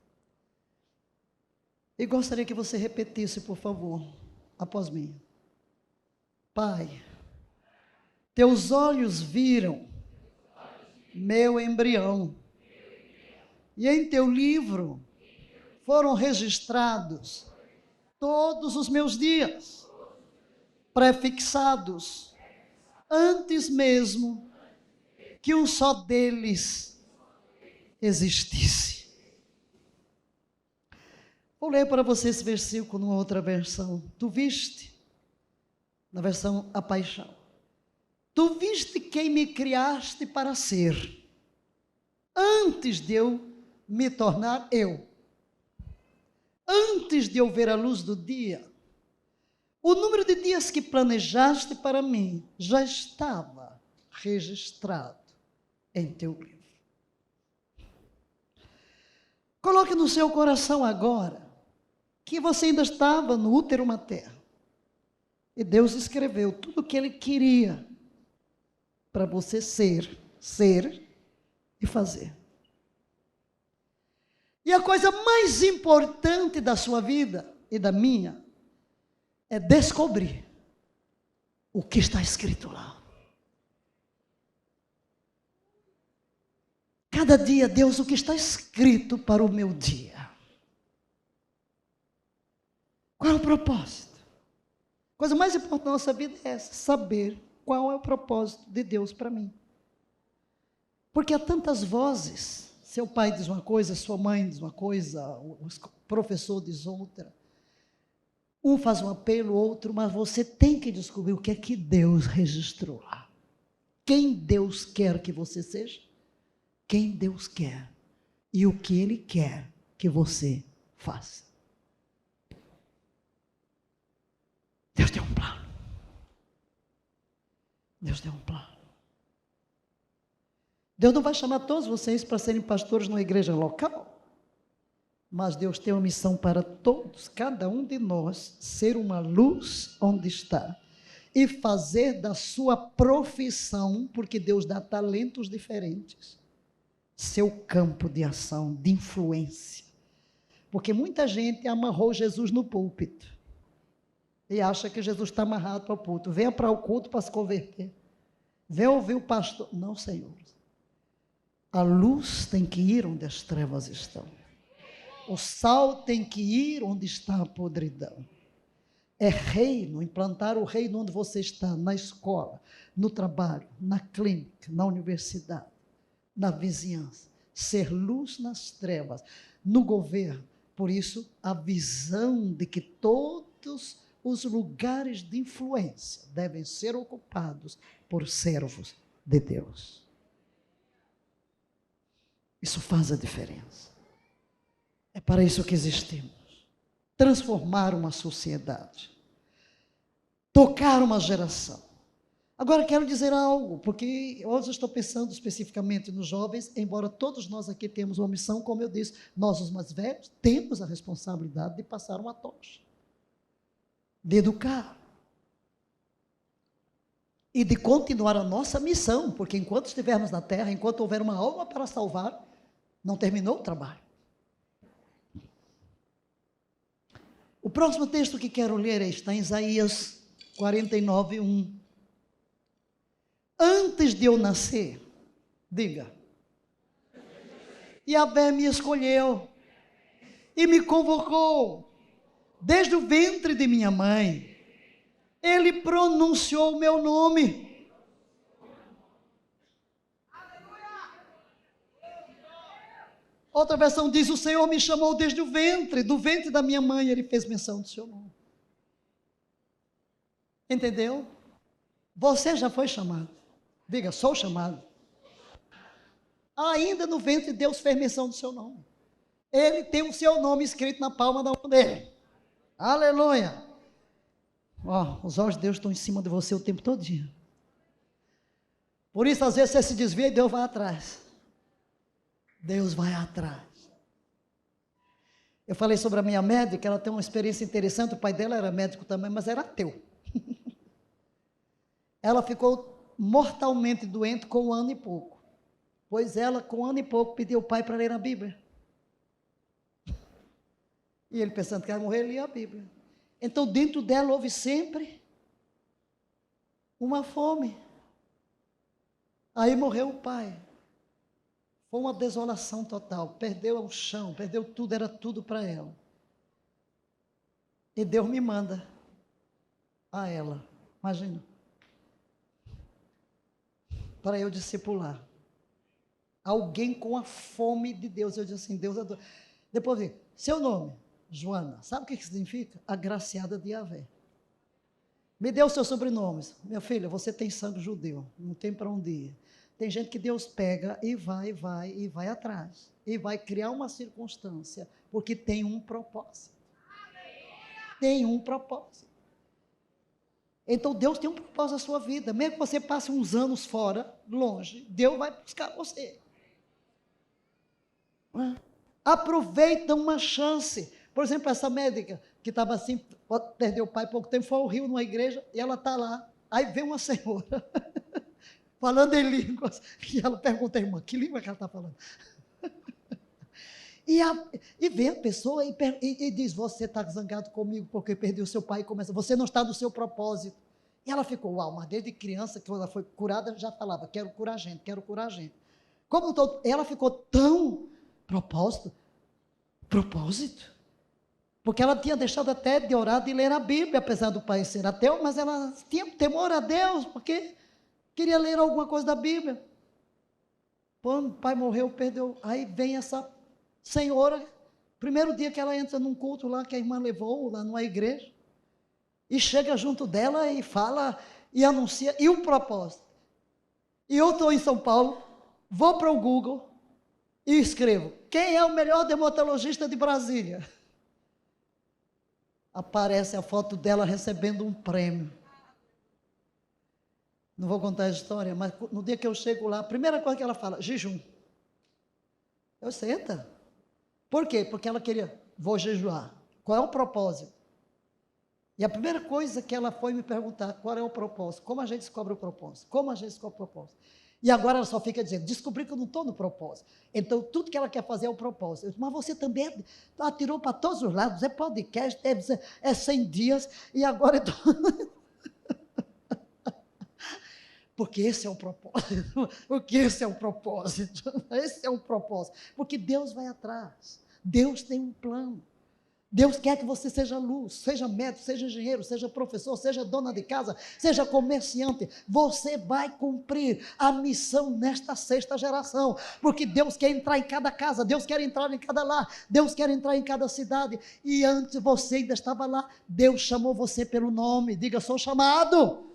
E gostaria que você repetisse, por favor, após mim. Pai, teus olhos viram meu embrião, e em teu livro foram registrados todos os meus dias, prefixados, antes mesmo que um só deles existisse. Vou ler para você esse versículo numa outra versão. Tu viste, na versão A Paixão, tu viste quem me criaste para ser, antes de eu me tornar eu, antes de eu ver a luz do dia. O número de dias que planejaste para mim já estava registrado em teu livro. Coloque no seu coração agora que você ainda estava no útero materno. E Deus escreveu tudo o que Ele queria para você ser e fazer. E a coisa mais importante da sua vida e da minha é descobrir o que está escrito lá. Cada dia, Deus, o que está escrito para o meu dia. Qual é o propósito? A coisa mais importante da nossa vida é essa, saber qual é o propósito de Deus para mim. Porque há tantas vozes, seu pai diz uma coisa, sua mãe diz uma coisa, o professor diz outra. Um faz um apelo, outro, mas você tem que descobrir o que é que Deus registrou lá. Quem Deus quer que você seja, quem Deus quer e o que Ele quer que você faça. Deus tem um plano. Deus tem um plano. Deus não vai chamar todos vocês para serem pastores numa igreja local, mas Deus tem uma missão para todos, cada um de nós, ser uma luz onde está e fazer da sua profissão, porque Deus dá talentos diferentes, seu campo de ação, de influência. Porque muita gente amarrou Jesus no púlpito e acha que Jesus está amarrado para o culto. Venha para o culto para se converter. Venha ouvir o pastor. Não, Senhor. A luz tem que ir onde as trevas estão. O sal tem que ir onde está a podridão. É reino, implantar o reino onde você está, na escola, no trabalho, na clínica, na universidade, na vizinhança. Ser luz nas trevas, no governo. Por isso, a visão de que todos os lugares de influência devem ser ocupados por servos de Deus. Isso faz a diferença. É para isso que existimos. Transformar uma sociedade. Tocar uma geração. Agora quero dizer algo, porque hoje eu estou pensando especificamente nos jovens, embora todos nós aqui temos uma missão, como eu disse, nós os mais velhos temos a responsabilidade de passar uma tocha, de educar e de continuar a nossa missão, porque enquanto estivermos na terra, enquanto houver uma alma para salvar, não terminou o trabalho. O próximo texto que quero ler está em Isaías 49, 1. Antes de eu nascer, diga, Yahvé me escolheu e me convocou desde o ventre de minha mãe. Ele pronunciou o meu nome. Outra versão diz, o Senhor me chamou desde o ventre, do ventre da minha mãe, Ele fez menção do seu nome. Entendeu? Você já foi chamado. Diga, sou chamado. Ainda no ventre Deus fez menção do seu nome. Ele tem o seu nome escrito na palma da mão dele. Aleluia. Os olhos de Deus estão em cima de você o tempo todinho. Por isso, às vezes, você se desvia e Deus vai atrás. Deus vai atrás. Eu falei sobre a minha médica, ela tem uma experiência interessante, o pai dela era médico também, mas era ateu. Ela ficou mortalmente doente com 1 ano e pouco, pois ela com 1 ano e pouco pediu ao pai para ler a Bíblia, e ele pensando que ia morrer, ele lia a Bíblia. Então dentro dela houve sempre uma fome. Aí morreu o pai, foi uma desolação total, perdeu o chão, perdeu tudo, era tudo para ela, e Deus me manda a ela, imagina, para eu discipular alguém com a fome de Deus. Eu disse assim, Deus adora. Depois vem, seu nome, Joana, sabe o que significa? Agraciada de Yahvé. Me dê os seus sobrenomes. Minha filha, você tem sangue judeu, não tem para onde ir. Tem gente que Deus pega e vai atrás, e vai criar uma circunstância, porque tem um propósito. Tem um propósito. Então Deus tem um propósito na sua vida, mesmo que você passe uns anos fora, longe, Deus vai buscar você. Aproveita uma chance. Por exemplo, essa médica que estava assim, perdeu o pai há pouco tempo, foi ao Rio numa igreja, e ela está lá, aí vem uma senhora, falando em línguas, e ela pergunta à irmã, que língua que ela está falando? E vem a pessoa e diz, você está zangado comigo porque perdeu seu pai, e começa, você não está no seu propósito. E ela ficou, uau, mas desde criança, quando ela foi curada, já falava, quero curar gente, quero curar gente. Ela ficou tão propósito, porque ela tinha deixado até de orar, de ler a Bíblia, apesar do pai ser ateu, mas ela tinha temor a Deus, porque queria ler alguma coisa da Bíblia. Quando o pai morreu, perdeu, aí vem essa senhora, primeiro dia que ela entra num culto lá, que a irmã levou, lá numa igreja, e chega junto dela e fala, e anuncia, e o propósito. E eu estou em São Paulo, vou para o Google, e escrevo, quem é o melhor dermatologista de Brasília? Aparece a foto dela recebendo um prêmio. Não vou contar a história, mas no dia que eu chego lá, a primeira coisa que ela fala, jejum. Eu senta. Por quê? Porque ela queria, vou jejuar. Qual é o propósito? E a primeira coisa que ela foi me perguntar, qual é o propósito? Como a gente descobre o propósito? Como a gente descobre o propósito? E agora ela só fica dizendo, descobri que eu não estou no propósito. Então, tudo que ela quer fazer é o propósito. Eu disse, mas você também atirou para todos os lados, é podcast, é 100 dias, e agora... Porque esse é o propósito. Porque esse é o propósito. Esse é o propósito. Porque Deus vai atrás. Deus tem um plano. Deus quer que você seja luz, seja médico, seja engenheiro, seja professor, seja dona de casa, seja comerciante. Você vai cumprir a missão nesta 6ª geração, porque Deus quer entrar em cada casa, Deus quer entrar em cada lar, Deus quer entrar em cada cidade. E antes você ainda estava lá, Deus chamou você pelo nome. Diga, sou chamado.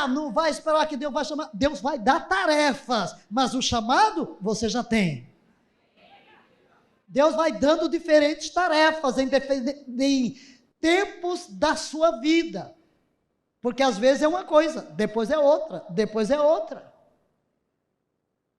Não vai esperar que Deus vai chamar. Deus vai dar tarefas, mas o chamado você já tem. Deus vai dando diferentes tarefas em tempos da sua vida. Porque às vezes é uma coisa, depois é outra, depois é outra.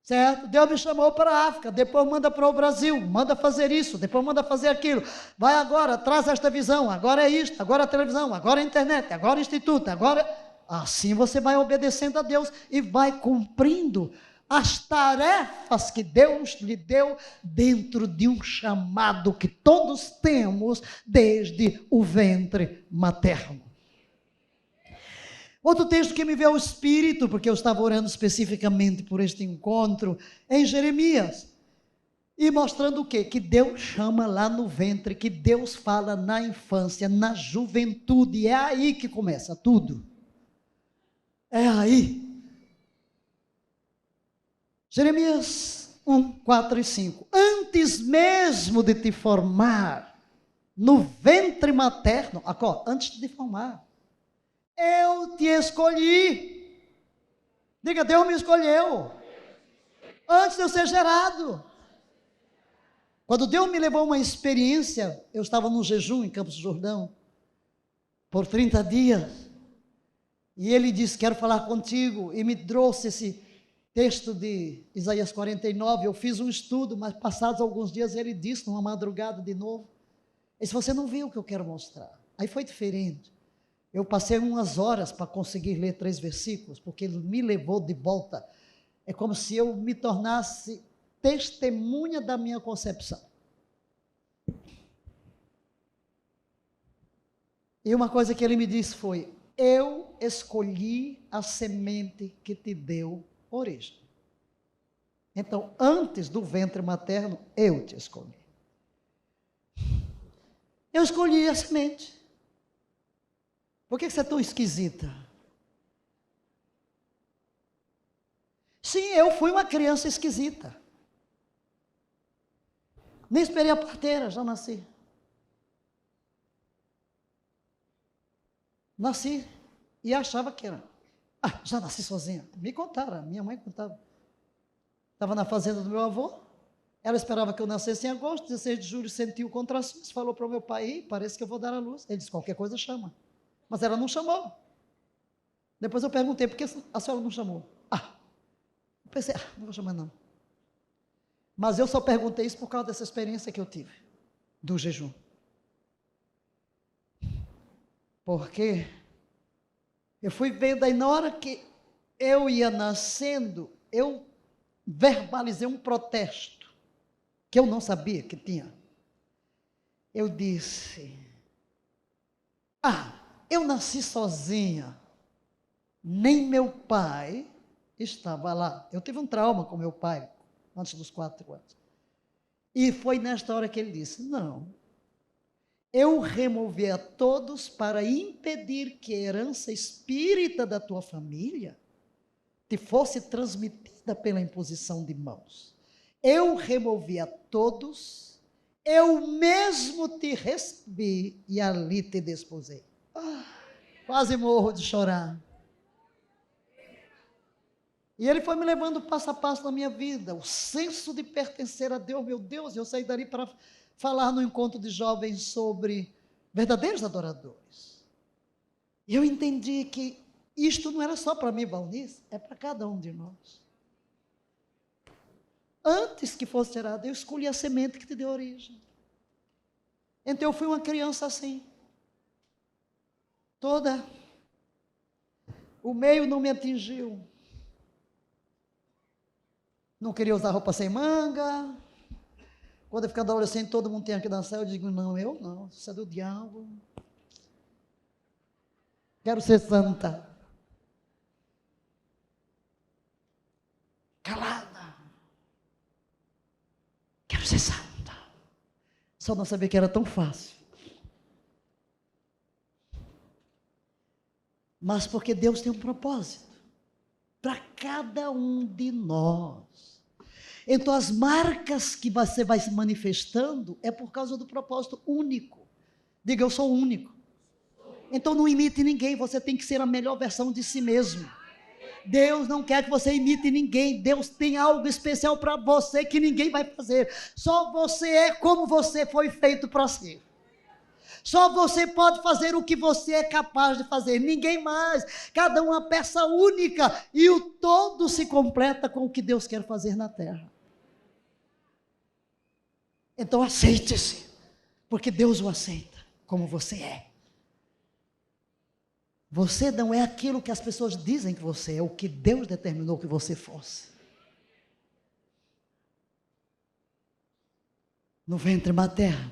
Certo? Deus me chamou para a África, depois manda para o Brasil, manda fazer isso, depois manda fazer aquilo. Vai agora, traz esta visão, agora é isto, agora é a televisão, agora é a internet, agora é o instituto, agora... Assim você vai obedecendo a Deus e vai cumprindo as tarefas que Deus lhe deu dentro de um chamado que todos temos desde o ventre materno. Outro texto que me veio ao espírito, porque eu estava orando especificamente por este encontro, é em Jeremias. E mostrando o quê? Que Deus chama lá no ventre, que Deus fala na infância, na juventude. É aí que começa tudo. É aí. Jeremias 1, 4 e 5. Antes mesmo de te formar no ventre materno, antes de te formar, eu te escolhi. Diga, Deus me escolheu. Antes de eu ser gerado. Quando Deus me levou a uma experiência, eu estava num jejum em Campos do Jordão, por 30 dias. E ele disse, quero falar contigo, e me trouxe esse texto de Isaías 49, eu fiz um estudo, mas passados alguns dias ele disse, numa madrugada de novo, ele disse, você não viu o que eu quero mostrar. Aí foi diferente, eu passei umas horas para conseguir ler 3 versículos, porque ele me levou de volta, é como se eu me tornasse testemunha da minha concepção. E uma coisa que ele me disse foi, eu escolhi a semente que te deu origem. Então, antes do ventre materno, eu te escolhi. Eu escolhi a semente. Por que você é tão esquisita? Sim, eu fui uma criança esquisita. Nem esperei a parteira, já nasci. Nasci e achava que era. Já nasci sozinha. Me contaram, minha mãe contava. Estava na fazenda do meu avô, ela esperava que eu nascesse em agosto, 16 de julho sentiu contrações, falou para o meu pai, parece que eu vou dar à luz. Ele disse, qualquer coisa chama. Mas ela não chamou. Depois eu perguntei, por que a senhora não chamou? Eu pensei, não vou chamar não. Mas eu só perguntei isso por causa dessa experiência que eu tive, do jejum. Porque eu fui vendo aí, na hora que eu ia nascendo, eu verbalizei um protesto, que eu não sabia que tinha. Eu disse, eu nasci sozinha, nem meu pai estava lá. Eu tive um trauma com meu pai, antes dos 4 anos. E foi nesta hora que ele disse, não, eu removi a todos para impedir que a herança espírita da tua família te fosse transmitida pela imposição de mãos. Eu removi a todos, eu mesmo te recebi e ali te desposei. Quase morro de chorar. E ele foi me levando passo a passo na minha vida, o senso de pertencer a Deus, meu Deus, eu saí dali para falar no encontro de jovens sobre verdadeiros adoradores. E eu entendi que isto não era só para mim, Valnice, é para cada um de nós. Antes que fosse gerado, eu escolhi a semente que te deu origem. Então eu fui uma criança assim. Toda. O meio não me atingiu. Não queria usar roupa sem manga. Quando eu ficar adolescente, todo mundo tem que dançar. Eu digo, não, eu não, isso é do diabo. Quero ser santa. Calada. Quero ser santa. Só não sabia que era tão fácil. Mas porque Deus tem um propósito para cada um de nós. Então, as marcas que você vai se manifestando é por causa do propósito único. Diga, eu sou único. Então, não imite ninguém, você tem que ser a melhor versão de si mesmo. Deus não quer que você imite ninguém. Deus tem algo especial para você que ninguém vai fazer. Só você é como você foi feito para ser. Só você pode fazer o que você é capaz de fazer, ninguém mais. Cada um é uma peça única e o todo se completa com o que Deus quer fazer na terra. Então aceite-se, porque Deus o aceita como você é. Você não é aquilo que as pessoas dizem que você é, o que Deus determinou que você fosse. No ventre materno,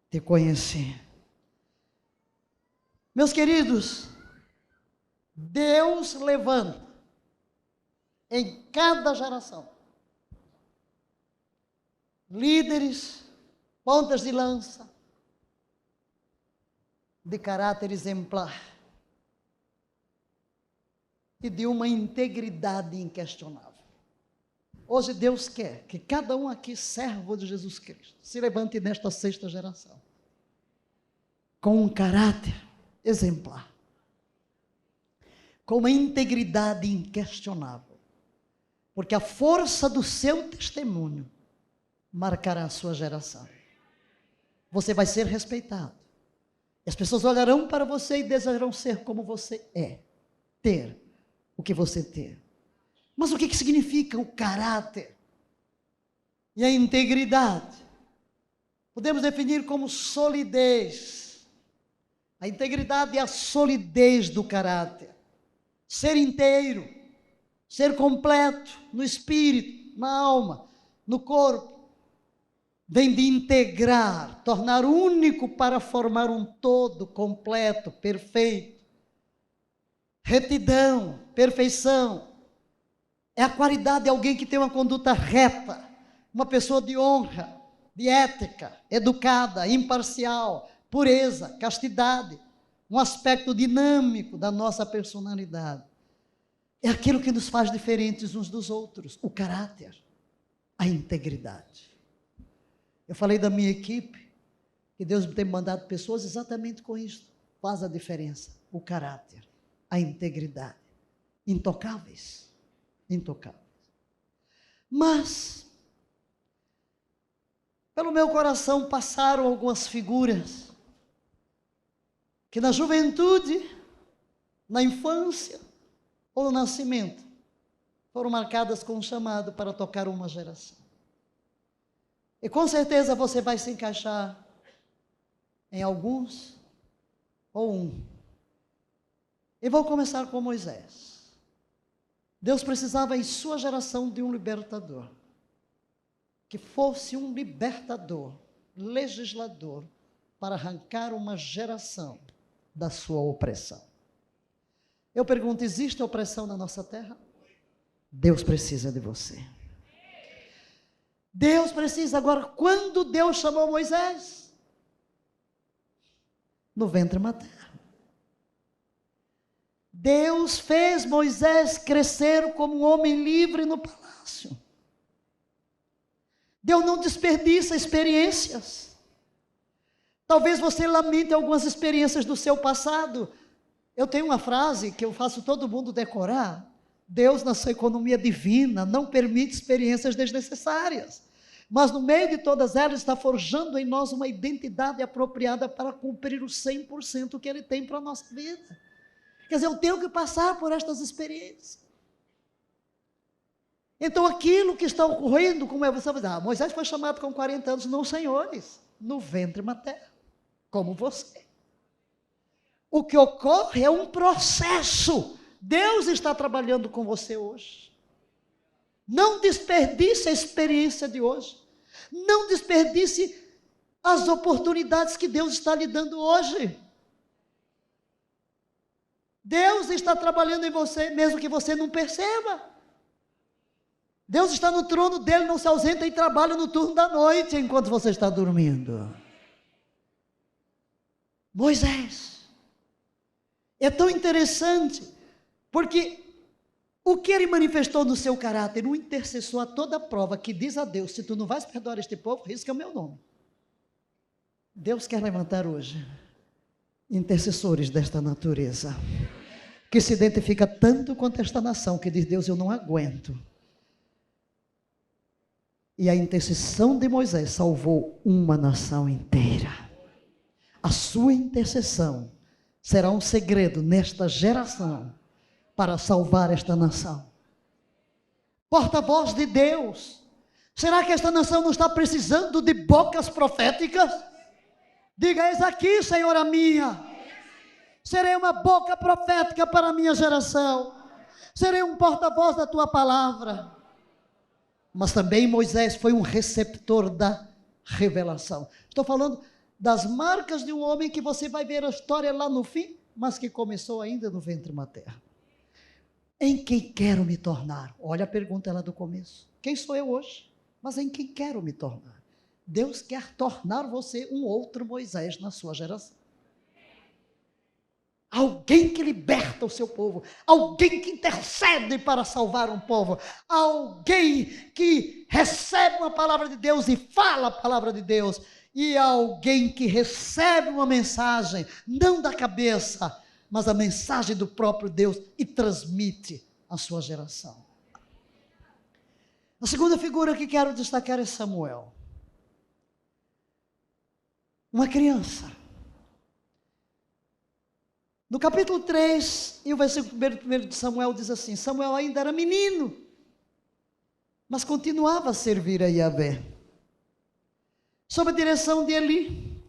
te conheci. Meus queridos, Deus levanta em cada geração líderes, pontas de lança, de caráter exemplar e de uma integridade inquestionável. Hoje Deus quer que cada um aqui, servo de Jesus Cristo, se levante nesta sexta geração com um caráter exemplar, com uma integridade inquestionável, porque a força do seu testemunho marcará a sua geração. Você vai ser respeitado. As pessoas olharão para você e desejarão ser como você é, ter o que você tem. Mas o que significa o caráter e a integridade? Podemos definir como solidez. A integridade é a solidez do caráter. Ser inteiro, ser completo no espírito, na alma, no corpo. Vem de integrar, tornar único para formar um todo completo, perfeito. Retidão, perfeição. É a qualidade de alguém que tem uma conduta reta, uma pessoa de honra, de ética, educada, imparcial, pureza, castidade, um aspecto dinâmico da nossa personalidade. É aquilo que nos faz diferentes uns dos outros, o caráter, a integridade. Eu falei da minha equipe, que Deus tem mandado pessoas exatamente com isso. Faz a diferença, o caráter, a integridade. Intocáveis. Intocáveis. Mas, pelo meu coração passaram algumas figuras, que na juventude, na infância ou no nascimento, foram marcadas com um chamado para tocar uma geração. E com certeza você vai se encaixar em alguns ou um. E vou começar com Moisés. Deus precisava em sua geração de um libertador. Que fosse um libertador, legislador, para arrancar uma geração da sua opressão. Eu pergunto, existe opressão na nossa terra? Deus precisa de você. Deus precisa. Agora, quando Deus chamou Moisés? No ventre materno. Deus fez Moisés crescer como um homem livre no palácio. Deus não desperdiça experiências. Talvez você lamente algumas experiências do seu passado. Eu tenho uma frase que eu faço todo mundo decorar. Deus, na sua economia divina, não permite experiências desnecessárias. Mas no meio de todas elas, está forjando em nós uma identidade apropriada para cumprir o 100% que Ele tem para a nossa vida. Quer dizer, eu tenho que passar por estas experiências. Então, aquilo que está ocorrendo, como é você vai dizer, Moisés foi chamado com 40 anos, não, senhores, no ventre materno, como você. O que ocorre é um processo. Deus está trabalhando com você hoje. Não desperdice a experiência de hoje. Não desperdice as oportunidades que Deus está lhe dando hoje. Deus está trabalhando em você, mesmo que você não perceba. Deus está no trono dele, não se ausenta e trabalha no turno da noite, enquanto você está dormindo. Moisés. É tão interessante, porque o que ele manifestou no seu caráter, um intercessor a toda prova, que diz a Deus, se tu não vais perdoar este povo, risca o meu nome. Deus quer levantar hoje intercessores desta natureza, que se identifica tanto quanto esta nação, que diz, Deus, eu não aguento. E a intercessão de Moisés salvou uma nação inteira. A sua intercessão será um segredo nesta geração para salvar esta nação. Porta-voz de Deus. Será que esta nação não está precisando de bocas proféticas? Diga: eis aqui, Senhora minha. Serei uma boca profética para a minha geração. Serei um porta-voz da tua palavra. Mas também Moisés foi um receptor da revelação. Estou falando das marcas de um homem que você vai ver a história lá no fim, mas que começou ainda no ventre materno. Em quem quero me tornar? Olha a pergunta lá do começo. Quem sou eu hoje? Mas em quem quero me tornar? Deus quer tornar você um outro Moisés na sua geração. Alguém que liberta o seu povo, alguém que intercede para salvar um povo, alguém que recebe uma palavra de Deus e fala a palavra de Deus, e alguém que recebe uma mensagem, não da cabeça, mas a mensagem do próprio Deus e transmite à sua geração. A segunda figura que quero destacar é Samuel. Uma criança. No capítulo 3, e o versículo 1 de Samuel diz assim: Samuel ainda era menino, mas continuava a servir a Yahvé, sob a direção de Eli.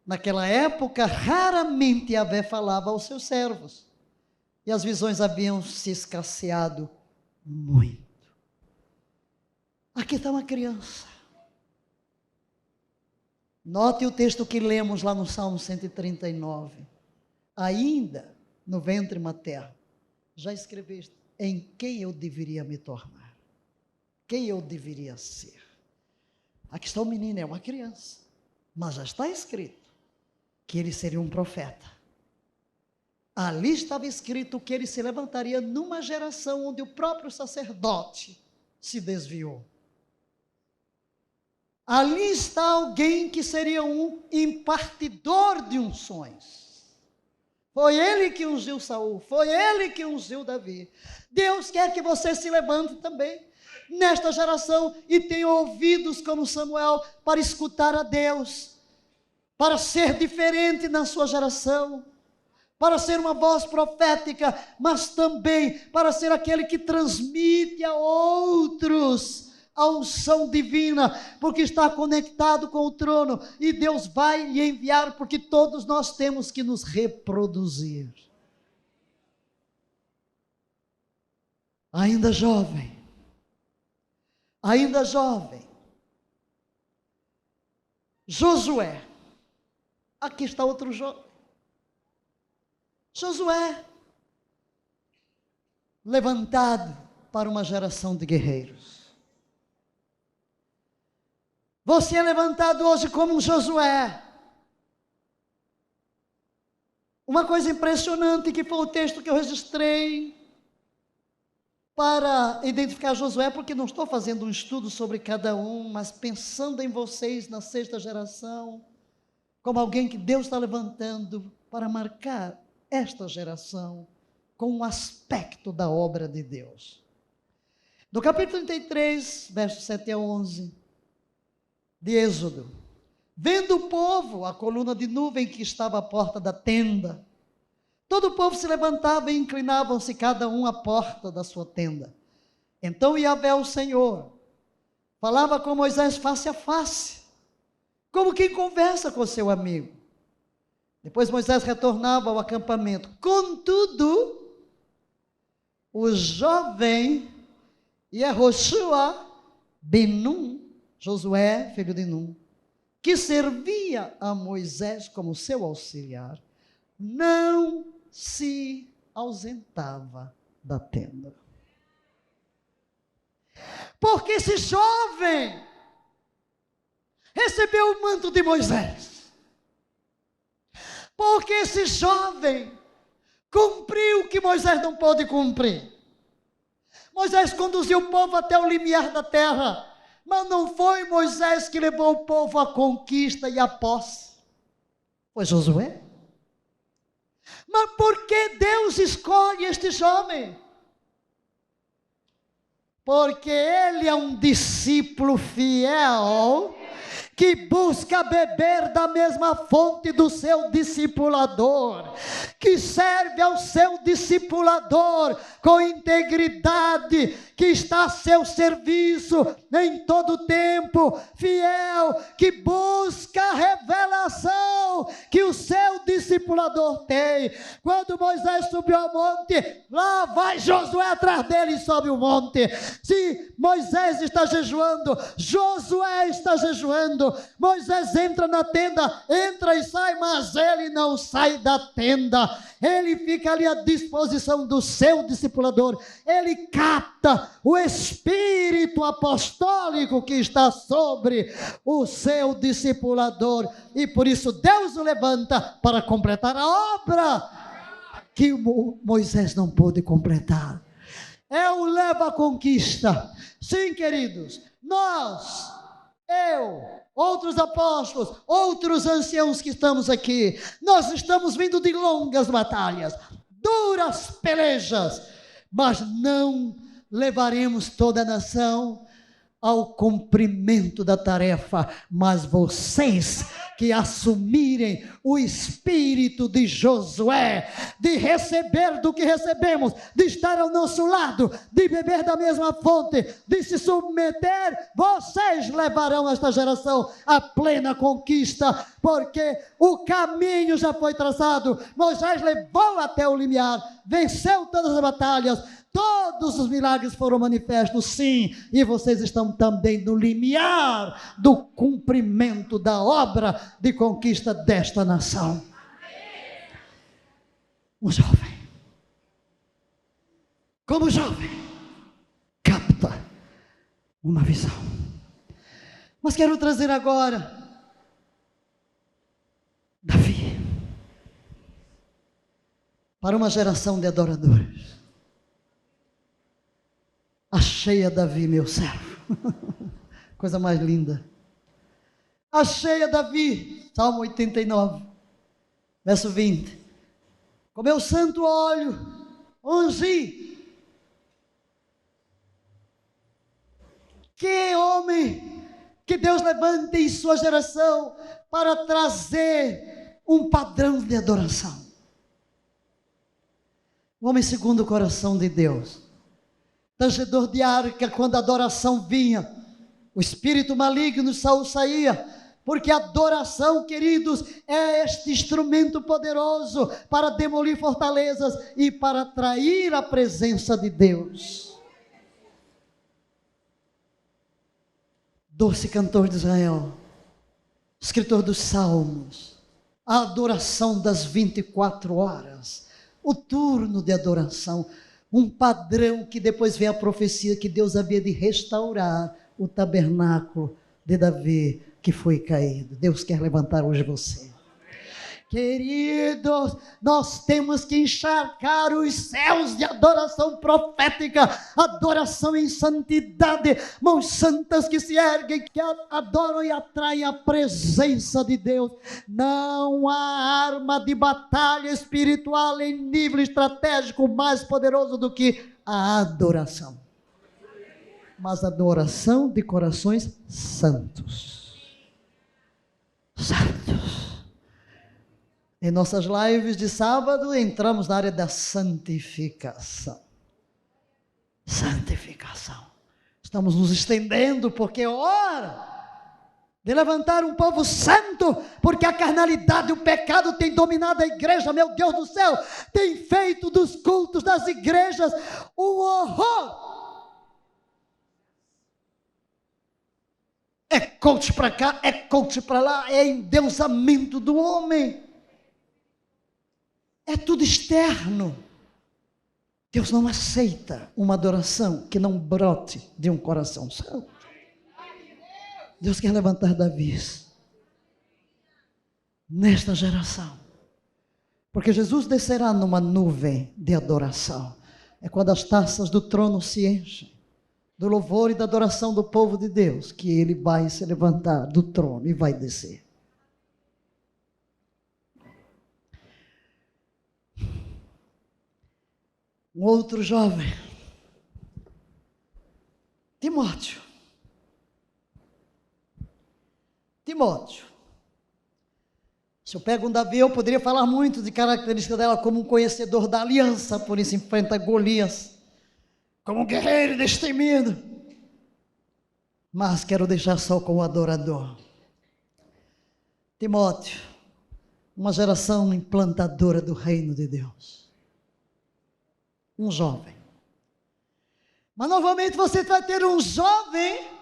Naquela época, raramente Yahvé falava aos seus servos, e as visões haviam se escasseado muito. Aqui está uma criança. Note o texto que lemos lá no Salmo 139. Ainda no ventre materno, já escreveste: em quem eu deveria me tornar? Quem eu deveria ser? Aqui está o menino, é uma criança, mas já está escrito que ele seria um profeta. Ali estava escrito que ele se levantaria numa geração onde o próprio sacerdote se desviou. Ali está alguém que seria um impartidor de unções. Foi ele que ungiu Saul, foi ele que ungiu Davi. Deus quer que você se levante também nesta geração e tenha ouvidos como Samuel para escutar a Deus, para ser diferente na sua geração, para ser uma voz profética, mas também para ser aquele que transmite a outros a unção divina, porque está conectado com o trono, e Deus vai lhe enviar, porque todos nós temos que nos reproduzir. Ainda jovem, Josué, aqui está outro Josué, levantado para uma geração de guerreiros. Você é levantado hoje como um Josué. Uma coisa impressionante que foi o texto que eu registrei para identificar Josué, porque não estou fazendo um estudo sobre cada um, mas pensando em vocês na sexta geração, como alguém que Deus está levantando para marcar esta geração com um aspecto da obra de Deus. No capítulo 33, versos 7 a 11, de Êxodo, vendo o povo a coluna de nuvem que estava à porta da tenda, todo o povo se levantava e inclinavam-se cada um à porta da sua tenda. Então Yahvé, o Senhor, falava com Moisés face a face, como quem conversa com seu amigo. Depois Moisés retornava ao acampamento. Contudo, o jovem Yehoshua ben Nun, Josué, filho de Nun, que servia a Moisés como seu auxiliar, não se ausentava da tenda. Porque esse jovem recebeu o manto de Moisés. Porque esse jovem cumpriu o que Moisés não pôde cumprir. Moisés conduziu o povo até o limiar da terra, mas não foi Moisés que levou o povo à conquista e à posse. Foi Josué. Mas por que Deus escolhe este jovem? Porque ele é um discípulo fiel que busca beber da mesma fonte do seu discipulador, que serve ao seu discipulador com integridade, que está a seu serviço em todo tempo, fiel, que busca a revelação que o seu discipulador tem. Quando Moisés subiu ao monte, lá vai Josué atrás dele e sobe o monte. Se Moisés está jejuando, Josué está jejuando. Moisés entra na tenda, entra e sai, mas ele não sai da tenda. Ele fica ali à disposição do seu discipulador. Ele capta o espírito apostólico que está sobre o seu discipulador. E por isso Deus o levanta para completar a obra que Moisés não pôde completar. É o leva à conquista. Sim, queridos, nós, eu, outros apóstolos, outros anciãos que estamos aqui, nós estamos vindo de longas batalhas, duras pelejas, mas não levaremos toda a nação ao cumprimento da tarefa, mas vocês que assumirem o espírito de Josué, de receber do que recebemos, de estar ao nosso lado, de beber da mesma fonte, de se submeter, vocês levarão esta geração à plena conquista, porque o caminho já foi traçado. Moisés levou até o limiar, venceu todas as batalhas, todos os milagres foram manifestos, sim, e vocês estão também no limiar do cumprimento da obra de conquista desta nação. Um jovem, como jovem, capta uma visão. Mas quero trazer agora Davi para uma geração de adoradores. Achei a Davi, meu servo. Coisa mais linda. Achei a Davi, Salmo 89, verso 20. Com meu santo óleo, ungi. Que homem que Deus levante em sua geração para trazer um padrão de adoração. Um homem segundo o coração de Deus. Tangedor de arca, quando a adoração vinha, o espírito maligno de Saul saía, porque a adoração, queridos, é este instrumento poderoso para demolir fortalezas e para atrair a presença de Deus. Doce cantor de Israel, escritor dos Salmos, a adoração das 24 horas, o turno de adoração, um padrão que depois vem a profecia que Deus havia de restaurar o tabernáculo de Davi que foi caído. Deus quer levantar hoje você. Queridos, nós temos que encharcar os céus de adoração profética, adoração em santidade, mãos santas que se erguem, que adoram e atraem a presença de Deus. Não há arma de batalha espiritual em nível estratégico mais poderoso do que a adoração. Mas adoração de corações santos. Santos. Em nossas lives de sábado, entramos na área da santificação. Santificação. Estamos nos estendendo, porque é hora de levantar um povo santo, porque a carnalidade, o pecado tem dominado a igreja, meu Deus do céu, tem feito dos cultos das igrejas um horror. É coach para cá, é coach para lá, é endeusamento do homem. É tudo externo. Deus não aceita uma adoração que não brote de um coração santo. Deus quer levantar Davi nesta geração. Porque Jesus descerá numa nuvem de adoração. É quando as taças do trono se enchem do louvor e da adoração do povo de Deus, que ele vai se levantar do trono e vai descer. Um outro jovem, Timóteo. Se eu pego um Davi, eu poderia falar muito de características dela como um conhecedor da aliança, por isso enfrenta Golias, como um guerreiro destemido. Mas quero deixar só com o adorador. Timóteo, uma geração implantadora do reino de Deus. Um jovem. Mas novamente você vai ter um jovem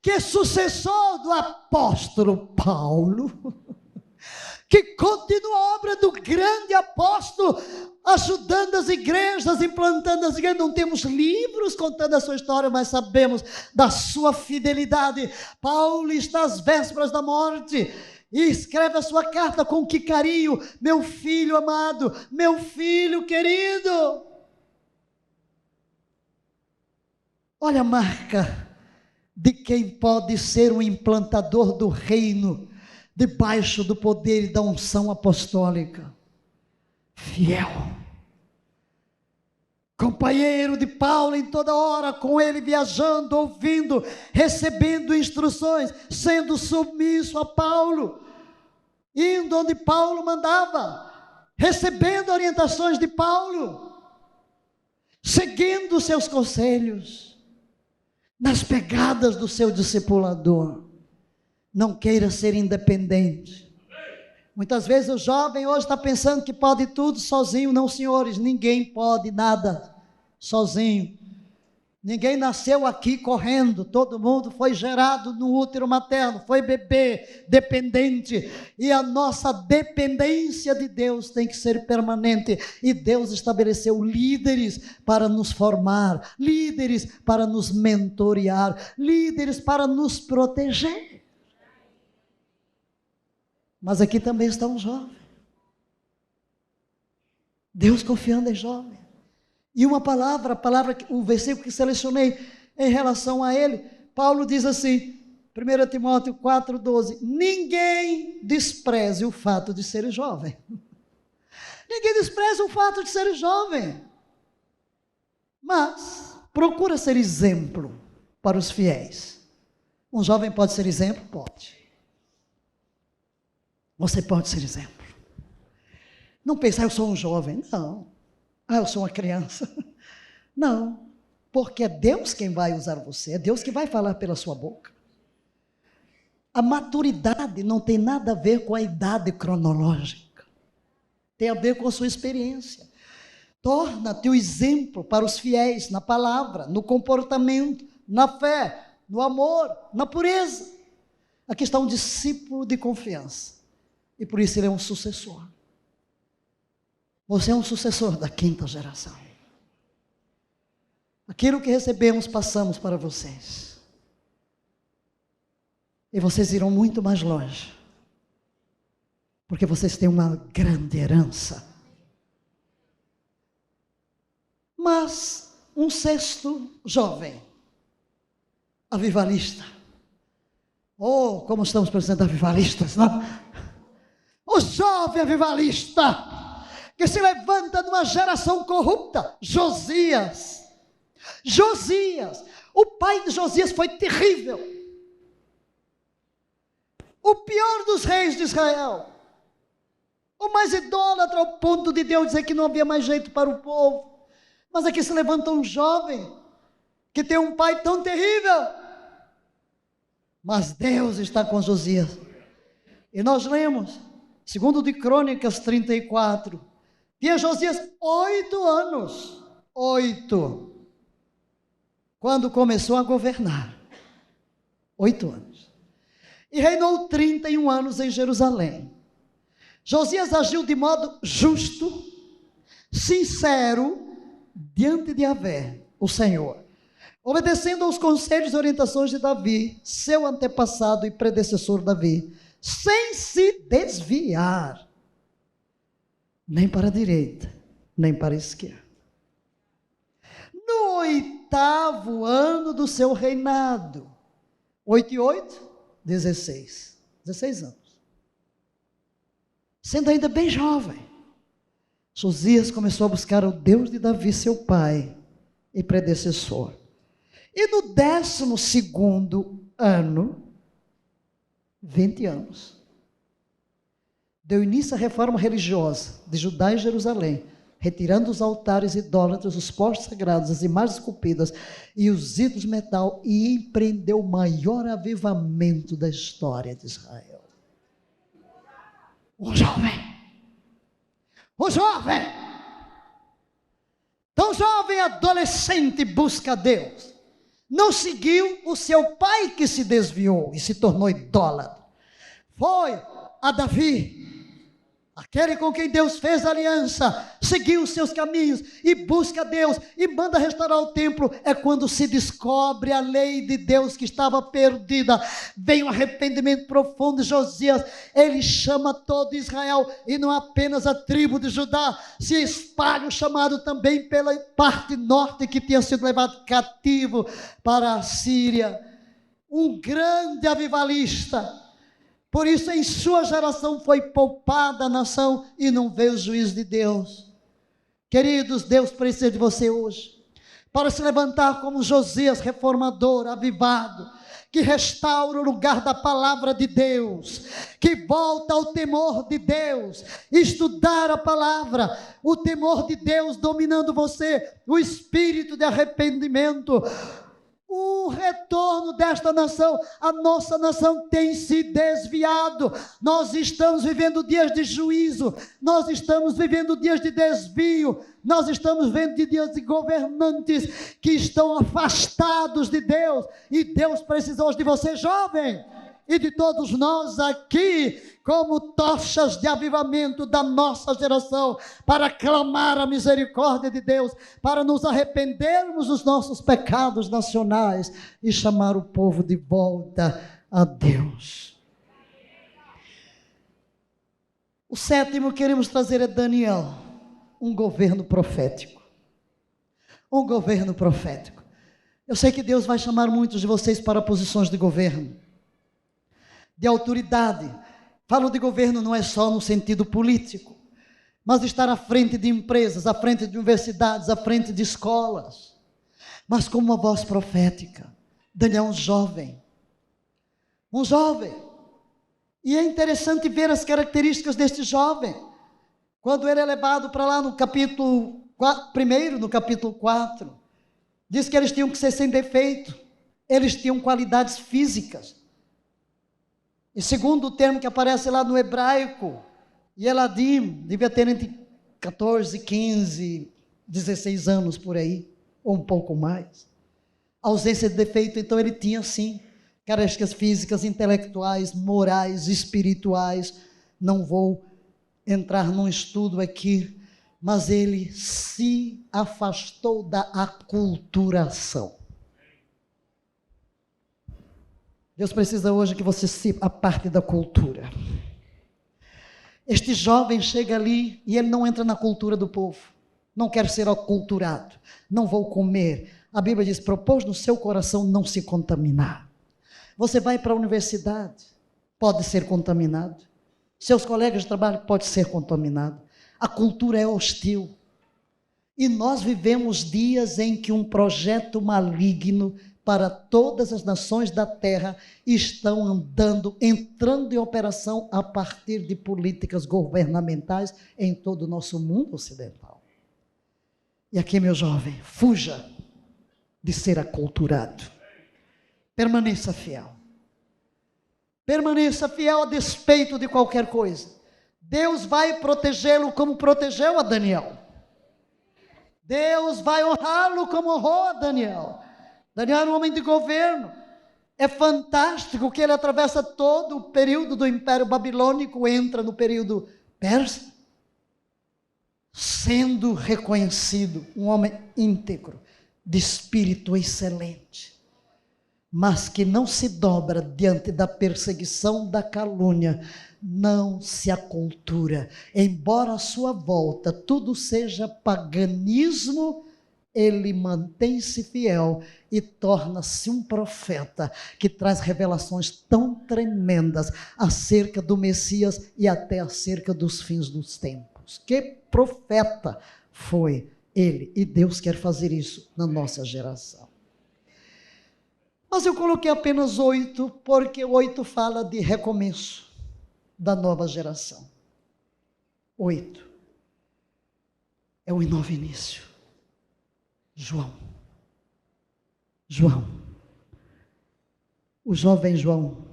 que é sucessor do apóstolo Paulo, que continua a obra do grande apóstolo, ajudando as igrejas, implantando as igrejas. Não temos livros contando a sua história, mas sabemos da sua fidelidade. Paulo está às vésperas da morte e escreve a sua carta com que carinho: meu filho amado, meu filho querido. Olha a marca de quem pode ser um implantador do reino, debaixo do poder e da unção apostólica. Fiel. Companheiro de Paulo em toda hora, com ele viajando, ouvindo, recebendo instruções, sendo submisso a Paulo, indo onde Paulo mandava, recebendo orientações de Paulo, seguindo seus conselhos, nas pegadas do seu discipulador. Não queira ser independente. Muitas vezes o jovem hoje está pensando que pode tudo sozinho. Não, senhores, ninguém pode nada sozinho. Ninguém nasceu aqui correndo, todo mundo foi gerado no útero materno, foi bebê, dependente, e a nossa dependência de Deus tem que ser permanente, e Deus estabeleceu líderes para nos formar, líderes para nos mentorear, líderes para nos proteger. Mas aqui também está um jovem, Deus confiando em jovem. E uma palavra, o versículo que selecionei em relação a ele, Paulo diz assim, 1 Timóteo 4,12, ninguém despreze o fato de ser jovem. Ninguém despreza o fato de ser jovem. Mas procura ser exemplo para os fiéis. Um jovem pode ser exemplo? Pode. Você pode ser exemplo. Não pensar, eu sou um jovem. Não. Eu sou uma criança. Não, porque é Deus quem vai usar você, é Deus que vai falar pela sua boca. A maturidade não tem nada a ver com a idade cronológica, tem a ver com a sua experiência. Torna-te o exemplo para os fiéis na palavra, no comportamento, na fé, no amor, na pureza. Aqui está um discípulo de confiança, e por isso ele é um sucessor. Você é um sucessor da 5ª geração. Aquilo que recebemos, passamos para vocês. E vocês irão muito mais longe. Porque vocês têm uma grande herança. Mas um 6º jovem, avivalista. Oh, como estamos precisando de avivalistas, não? O jovem avivalista, que se levanta de uma geração corrupta. Josias, o pai de Josias foi terrível, o pior dos reis de Israel, o mais idólatra ao ponto de Deus dizer que não havia mais jeito para o povo. Mas aqui se levanta um jovem, que tem um pai tão terrível, mas Deus está com Josias. E nós lemos, segundo de Crônicas 34, tinha Josias 8 anos, quando começou a governar, 8 anos, e reinou 31 anos em Jerusalém. Josias agiu de modo justo, sincero, diante de Yahvé, o Senhor, obedecendo aos conselhos e orientações de Davi, seu antepassado e predecessor Davi, sem se desviar, nem para a direita, nem para a esquerda. No 8º ano do seu reinado, 8 e 8, 16 anos. Sendo ainda bem jovem, Josias começou a buscar o Deus de Davi, seu pai e predecessor. E no 12º ano, 20 anos. Deu início à reforma religiosa de Judá e Jerusalém, retirando os altares idólatras, os postes sagrados, as imagens esculpidas e os ídolos de metal, e empreendeu o maior avivamento da história de Israel. Um jovem, tão jovem adolescente busca Deus, não seguiu o seu pai que se desviou e se tornou idólatra, foi a Davi, aquele com quem Deus fez aliança, seguiu os seus caminhos e busca Deus e manda restaurar o templo. É quando se descobre a lei de Deus que estava perdida. Vem um arrependimento profundo de Josias. Ele chama todo Israel, e não apenas a tribo de Judá. Se espalha o chamado também pela parte norte, que tinha sido levado cativo para a Síria. Um grande avivalista. Por isso, em sua geração foi poupada a nação e não veio o juízo de Deus. Queridos, Deus precisa de você hoje, para se levantar como Josias, reformador, avivado, que restaura o lugar da palavra de Deus, que volta ao temor de Deus, estudar a palavra, o temor de Deus dominando você, o espírito de arrependimento, o retorno desta nação. A nossa nação tem se desviado, nós estamos vivendo dias de juízo, nós estamos vivendo dias de desvio, nós estamos vivendo dias de governantes que estão afastados de Deus, e Deus precisa hoje de você, jovem, e de todos nós aqui, como tochas de avivamento da nossa geração, para clamar a misericórdia de Deus, para nos arrependermos dos nossos pecados nacionais e chamar o povo de volta a Deus. O sétimo que queremos trazer é Daniel, um governo profético. Um governo profético. Eu sei que Deus vai chamar muitos de vocês para posições de governo, de autoridade. Falo de governo não é só no sentido político, mas estar à frente de empresas, à frente de universidades, à frente de escolas, mas como uma voz profética. Daniel é um jovem, e é interessante ver as características deste jovem, quando ele é levado para lá no capítulo 4, no capítulo 4, diz que eles tinham que ser sem defeito, eles tinham qualidades físicas. E segundo o termo que aparece lá no hebraico, Yeladim, devia ter entre 14, 15, 16 anos por aí, ou um pouco mais. A ausência de defeito, então ele tinha sim, características físicas, intelectuais, morais, espirituais. Não vou entrar num estudo aqui, mas ele se afastou da aculturação. Deus precisa hoje que você se aparte da cultura. Este jovem chega ali e ele não entra na cultura do povo. Não quer ser aculturado. Não vou comer. A Bíblia diz, propôs no seu coração não se contaminar. Você vai para a universidade, pode ser contaminado. Seus colegas de trabalho podem ser contaminados. A cultura é hostil. E nós vivemos dias em que um projeto maligno para todas as nações da terra estão entrando em operação a partir de políticas governamentais em todo o nosso mundo ocidental. E aqui, meu jovem, fuja de ser aculturado. Permaneça fiel. Permaneça fiel a despeito de qualquer coisa. Deus vai protegê-lo como protegeu a Daniel. Deus vai honrá-lo como honrou a Daniel. Daniel era um homem de governo. É fantástico que ele atravessa todo o período do Império Babilônico, entra no período persa, sendo reconhecido um homem íntegro, de espírito excelente, mas que não se dobra diante da perseguição, da calúnia, não se acultura. Embora à sua volta tudo seja paganismo, ele mantém-se fiel e torna-se um profeta que traz revelações tão tremendas acerca do Messias e até acerca dos fins dos tempos. Que profeta foi ele? E Deus quer fazer isso na nossa geração. Mas eu coloquei apenas 8, porque 8 fala de recomeço da nova geração. 8 é um novo início. João, o jovem João,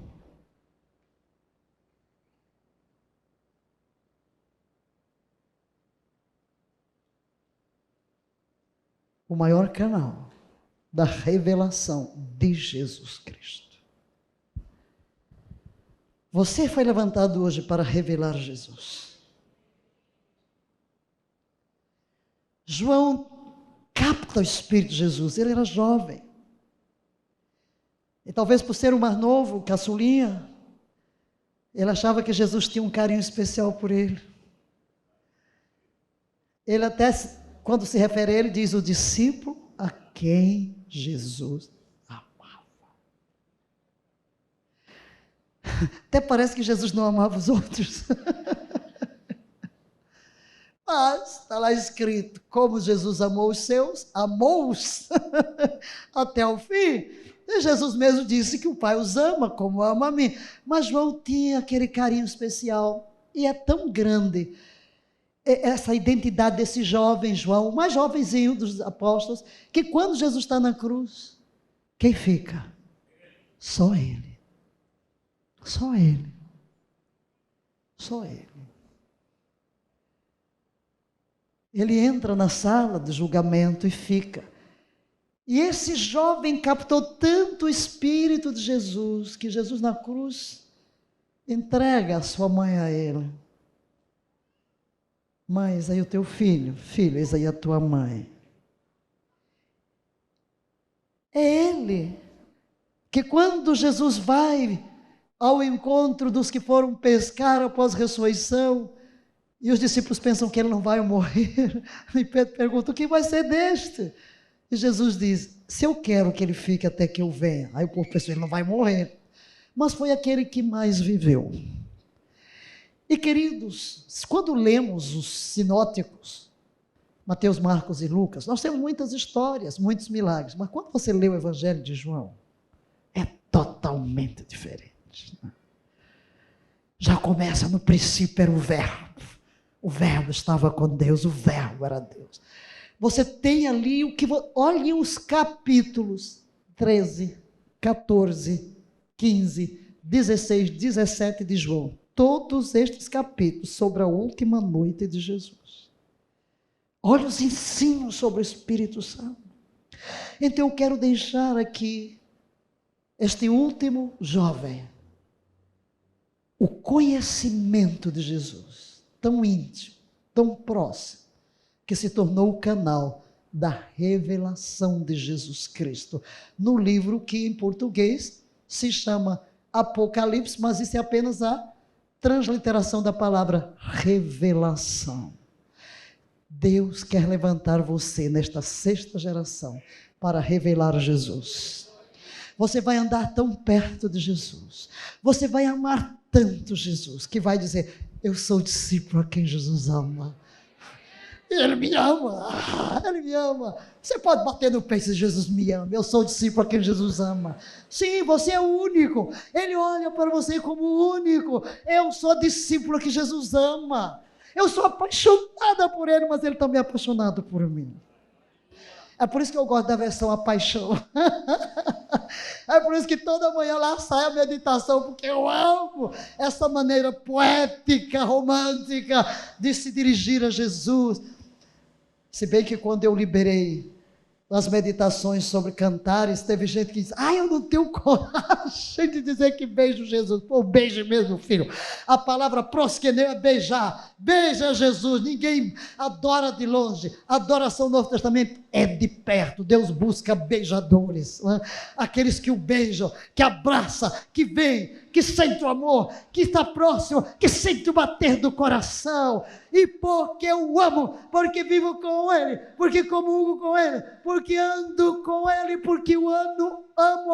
o maior canal da revelação de Jesus Cristo. Você foi levantado hoje para revelar Jesus. João capta o Espírito de Jesus, ele era jovem. E talvez por ser o mais novo, caçulinha, ele achava que Jesus tinha um carinho especial por ele. Ele até, quando se refere a ele, diz o discípulo a quem Jesus amava. Até parece que Jesus não amava os outros. Mas está lá escrito, como Jesus amou os seus, amou-os até o fim. E Jesus mesmo disse que o Pai os ama como ama a mim. Mas João tinha aquele carinho especial. E é tão grande essa identidade desse jovem João, o mais jovenzinho dos apóstolos, que quando Jesus está na cruz, quem fica? Só ele. Só ele. Só ele. Ele entra na sala de julgamento e fica. E esse jovem captou tanto o Espírito de Jesus, que Jesus na cruz entrega a sua mãe a ele. Mãe, eis aí o teu filho. Filho, eis aí a tua mãe. É ele que quando Jesus vai ao encontro dos que foram pescar após a ressurreição, e os discípulos pensam que ele não vai morrer, e Pedro pergunta, o que vai ser deste? E Jesus diz, se eu quero que ele fique até que eu venha, aí o povo pensou, ele não vai morrer, mas foi aquele que mais viveu. E queridos, quando lemos os sinóticos, Mateus, Marcos e Lucas, nós temos muitas histórias, muitos milagres, mas quando você lê o Evangelho de João, é totalmente diferente. Já começa no princípio era o verbo estava com Deus, o verbo era Deus. Você tem ali o que, olhem os capítulos 13, 14, 15, 16, 17 de João. Todos estes capítulos sobre a última noite de Jesus. Olha os ensinos sobre o Espírito Santo. Então eu quero deixar aqui este último jovem, o conhecimento de Jesus, tão íntimo, tão próximo, que se tornou o canal da revelação de Jesus Cristo, no livro que em português se chama Apocalipse, mas isso é apenas a transliteração da palavra revelação. Deus quer levantar você nesta sexta geração para revelar Jesus. Você vai andar tão perto de Jesus, você vai amar tanto Jesus, que vai dizer, eu sou discípulo a quem Jesus ama. Ele me ama, ele me ama. Você pode bater no peito se Jesus me ama. Eu sou discípulo a quem Jesus ama. Sim, você é o único. Ele olha para você como o único. Eu sou discípulo que Jesus ama. Eu sou apaixonada por ele, mas ele também é apaixonado por mim. É por isso que eu gosto da versão A Paixão. É por isso que toda manhã lá sai a meditação, porque eu amo essa maneira poética, romântica de se dirigir a Jesus. Se bem que quando eu liberei as meditações sobre cantares, teve gente que disse, eu não tenho coragem de dizer que beijo Jesus. Pô, beije mesmo, filho. A palavra proskeneu é beijar. Beija Jesus. Ninguém adora de longe. A adoração no Novo Testamento é de perto. Deus busca beijadores, né? Aqueles que o beijam, que abraça, que vem, que sente o amor, que está próximo, que sente o bater do coração. E porque eu amo, porque vivo com ele, porque comungo com ele, porque ando com ele, porque o amo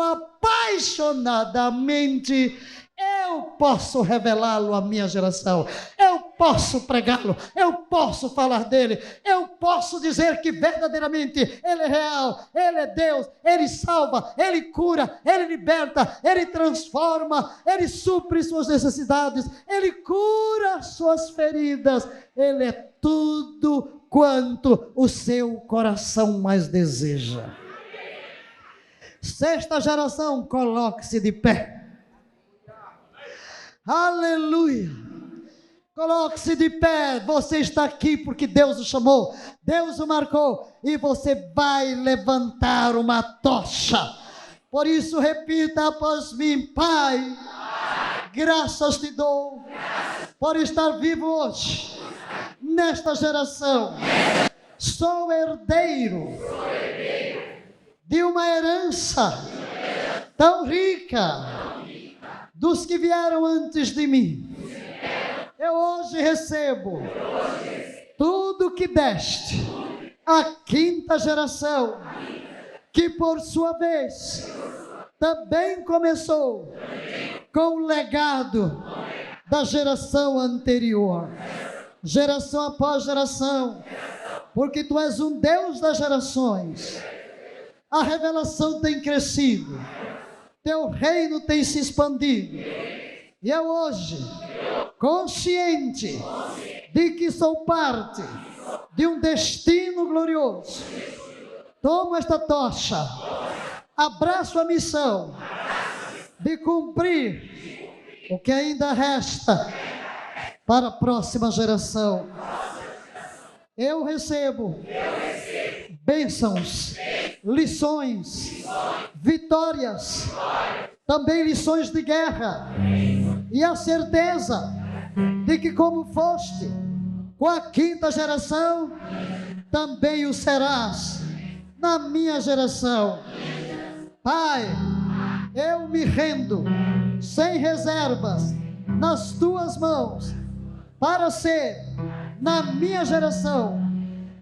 apaixonadamente, eu posso revelá-lo à minha geração, eu posso pregá-lo, eu posso falar dele, eu posso dizer que verdadeiramente ele é real, ele é Deus, ele salva, ele cura, ele liberta, ele transforma, ele supre suas necessidades, ele cura suas feridas, ele é tudo quanto o seu coração mais deseja. Sexta geração, coloque-se de pé. Aleluia. Coloque-se de pé. Você está aqui porque Deus o chamou, Deus o marcou, e você vai levantar uma tocha. Por isso repita após mim: Pai, graças te dou por estar vivo hoje nesta geração. Sou herdeiro de uma herança tão rica dos que vieram antes de mim. Eu hoje recebo tudo que deste à quinta geração, que por sua vez também começou com o legado da geração anterior, geração após geração, porque tu és um Deus das gerações. A revelação tem crescido, teu reino tem se expandido, e eu hoje, consciente de que sou parte de um destino glorioso, tomo esta tocha, abraço a missão de cumprir o que ainda resta para a próxima geração. Eu recebo bênçãos, lições, vitórias, também lições de guerra, e a certeza de que, como foste com a quinta geração, também o serás na minha geração. Pai, eu me rendo sem reservas nas tuas mãos, para ser na minha geração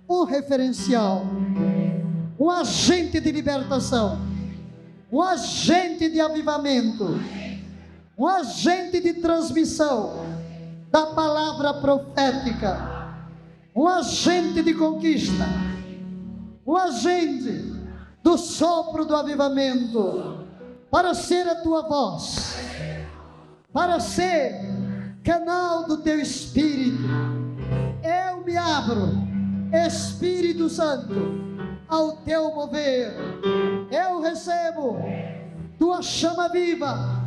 um referencial, um agente de libertação, um agente de avivamento, um agente de transmissão da palavra profética, um agente de conquista, um agente do sopro do avivamento, para ser a tua voz, para ser canal do teu Espírito. Eu me abro, Espírito Santo, ao teu mover. Eu recebo tua chama viva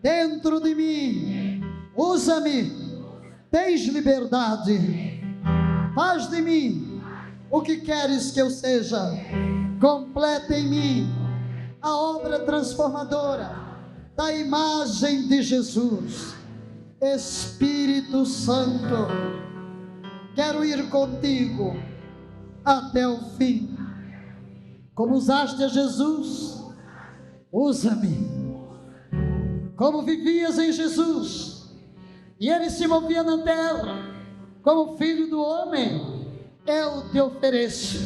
dentro de mim. Usa-me, tens liberdade, faz de mim o que queres que eu seja. Completa em mim a obra transformadora da imagem de Jesus. Espírito Santo, quero ir contigo até o fim. Como usaste a Jesus, usa-me. Como vivias em Jesus, e ele se movia na terra como filho do homem, eu te ofereço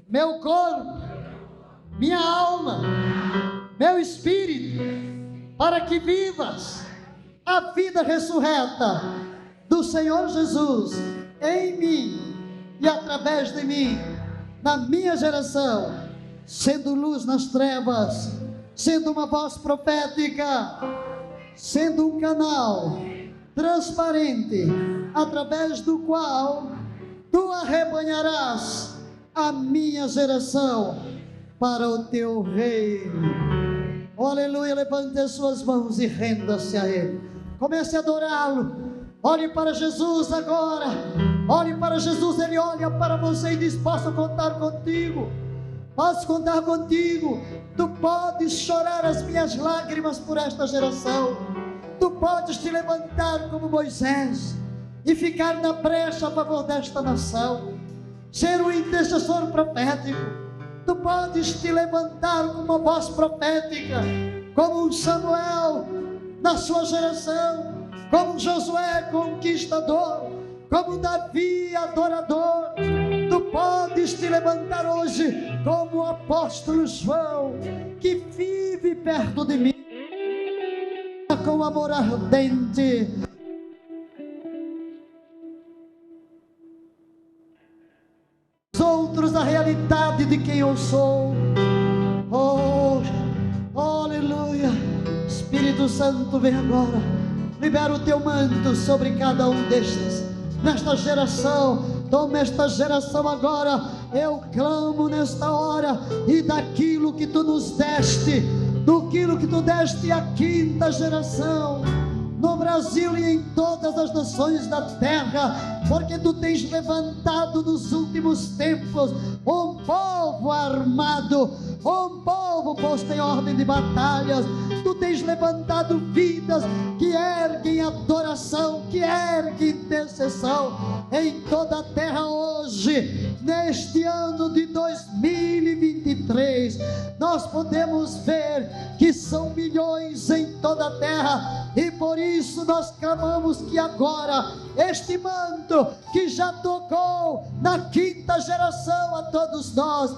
meu corpo, minha alma, meu espírito, para que vivas a vida ressurreta do Senhor Jesus em mim e através de mim, na minha geração, sendo luz nas trevas, sendo uma voz profética, sendo um canal transparente, através do qual tu arrebanharás a minha geração para o teu reino. Oh, aleluia. Levante as suas mãos e renda-se a Ele. Comece a adorá-lo. Olhe para Jesus agora. Olhe para Jesus. Ele olha para você e diz: posso contar contigo? Posso contar contigo? Tu podes chorar as minhas lágrimas por esta geração. Tu podes te levantar como Moisés e ficar na brecha a favor desta nação, ser um intercessor profético. Tu podes te levantar com uma voz profética, como um Samuel na sua geração, como um Josué conquistador, como um Davi adorador. Tu podes te levantar hoje como o apóstolo João, que vive perto de mim, com amor ardente. Os outros a realidade de quem eu sou. Oh, aleluia. Espírito Santo, vem agora. Libera o teu manto sobre cada um destes. Nesta geração, toma esta geração agora. Eu clamo nesta hora, e daquilo que tu nos deste, daquilo que tu deste à quinta geração, no Brasil e em todas as nações da terra, porque tu tens levantado nos últimos tempos um povo armado, um povo posto em ordem de batalhas. Tu tens levantado vidas que erguem adoração, que erguem intercessão em toda a terra hoje. Neste ano de 2023, nós podemos ver que são milhões em toda a terra, e por isso nós clamamos que agora este manto que já tocou na quinta geração a todos nós,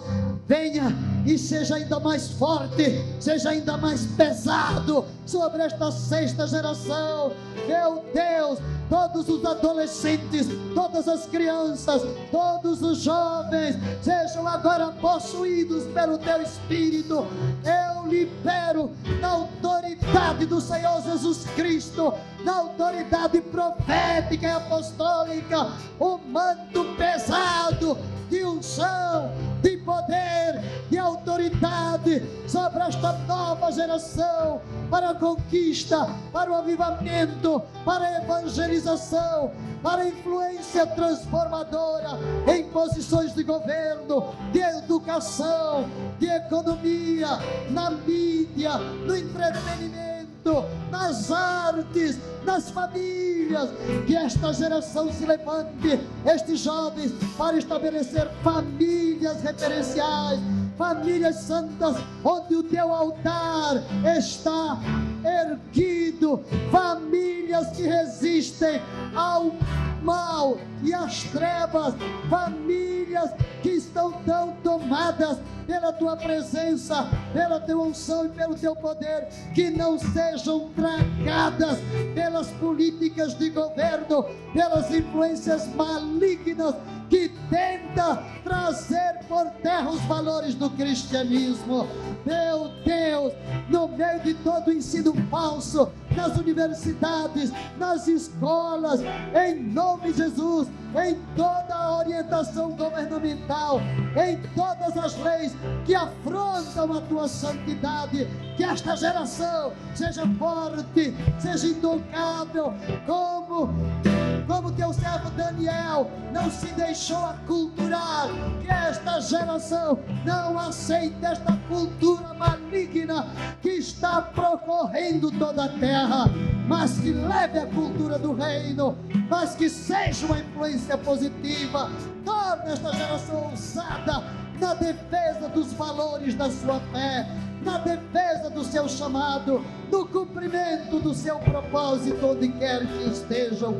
venha e seja ainda mais forte, seja ainda mais pesado sobre esta sexta geração. Meu Deus, todos os adolescentes, todas as crianças, todos os jovens sejam agora possuídos pelo teu Espírito. Eu libero na autoridade do Senhor Jesus Cristo, na autoridade profética e apostólica, o manto pesado de unção, de poder, de autoridade sobre esta nova geração, para a conquista, para o avivamento, para a evangelização, para a influência transformadora em posições de governo, de educação, de economia, na mídia, no entretenimento, nas artes, nas famílias. Que esta geração se levante, estes jovens, para estabelecer famílias referenciais, famílias santas, onde o teu altar está erguido, famílias que resistem ao mal e às trevas, famílias que estão tão tomadas pela tua presença, pela tua unção e pelo teu poder, que não sejam tragadas pelas políticas de governo, pelas influências malignas que tenta trazer por terra os valores do cristianismo. Meu Deus, no meio de todo o ensino falso, nas universidades, nas escolas, em nome de Jesus, em toda a orientação governamental, em todas as leis que afrontam a tua santidade, que esta geração seja forte, seja intocável, como teu servo Daniel não se deixou aculturar, que esta geração não aceite esta cultura maligna que está percorrendo toda a terra, mas que leve a cultura do reino, mas que seja uma influência positiva. Torna esta geração ousada na defesa dos valores da sua fé, na defesa do seu chamado, no cumprimento do seu propósito, onde quer que estejam.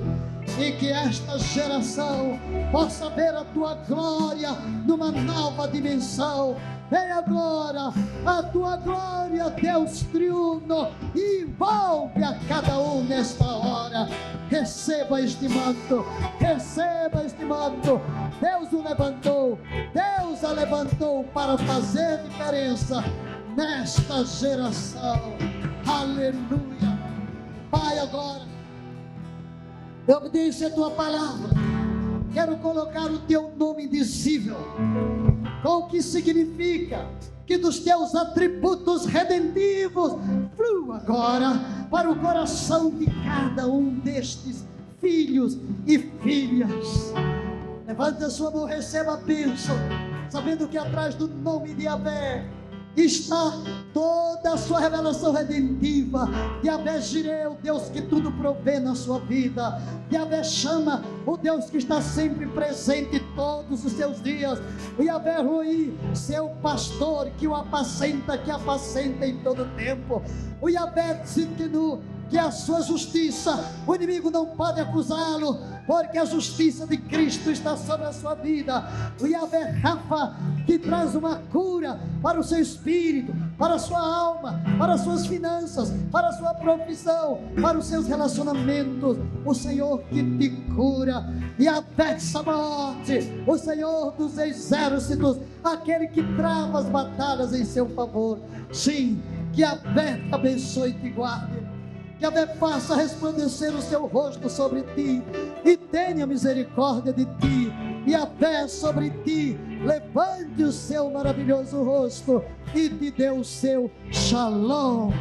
E que esta geração possa ver a tua glória numa nova dimensão. Vem agora a tua glória, Deus triuno, e envolve a cada um nesta hora. Receba este manto, receba este manto. Deus o levantou, Deus a levantou para fazer diferença nesta geração. Aleluia. Pai, agora eu obedeci a tua palavra, quero colocar o teu nome indizível, com o que significa que dos teus atributos redentivos flua agora para o coração de cada um destes filhos e filhas. Levante a sua mão, receba a bênção, sabendo que atrás do nome de Yahvé está toda a sua revelação redentiva. Yahvé Jireh, o Deus que tudo provê na sua vida. Yahvé Shama, o Deus que está sempre presente todos os seus dias. O Yahvé Roi, seu pastor que o apacenta, que apacenta em todo o tempo. O Yahvé Tzidkenu, que a sua justiça, o inimigo não pode acusá-lo, porque a justiça de Cristo está sobre a sua vida. O Yahvé Rafa, que traz uma cura para o seu espírito, para a sua alma, para as suas finanças, para a sua profissão, para os seus relacionamentos. O Senhor que te cura. Yahvé Sabaoth, o Senhor dos exércitos, aquele que trava as batalhas em seu favor. Sim, que Yahvé te abençoe e te guarde. Que Yahvé faça resplandecer o seu rosto sobre ti e tenha misericórdia de ti. Yahvé sobre ti levante o seu maravilhoso rosto e te dê o seu shalom.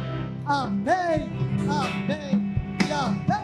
Amém, amém e amém.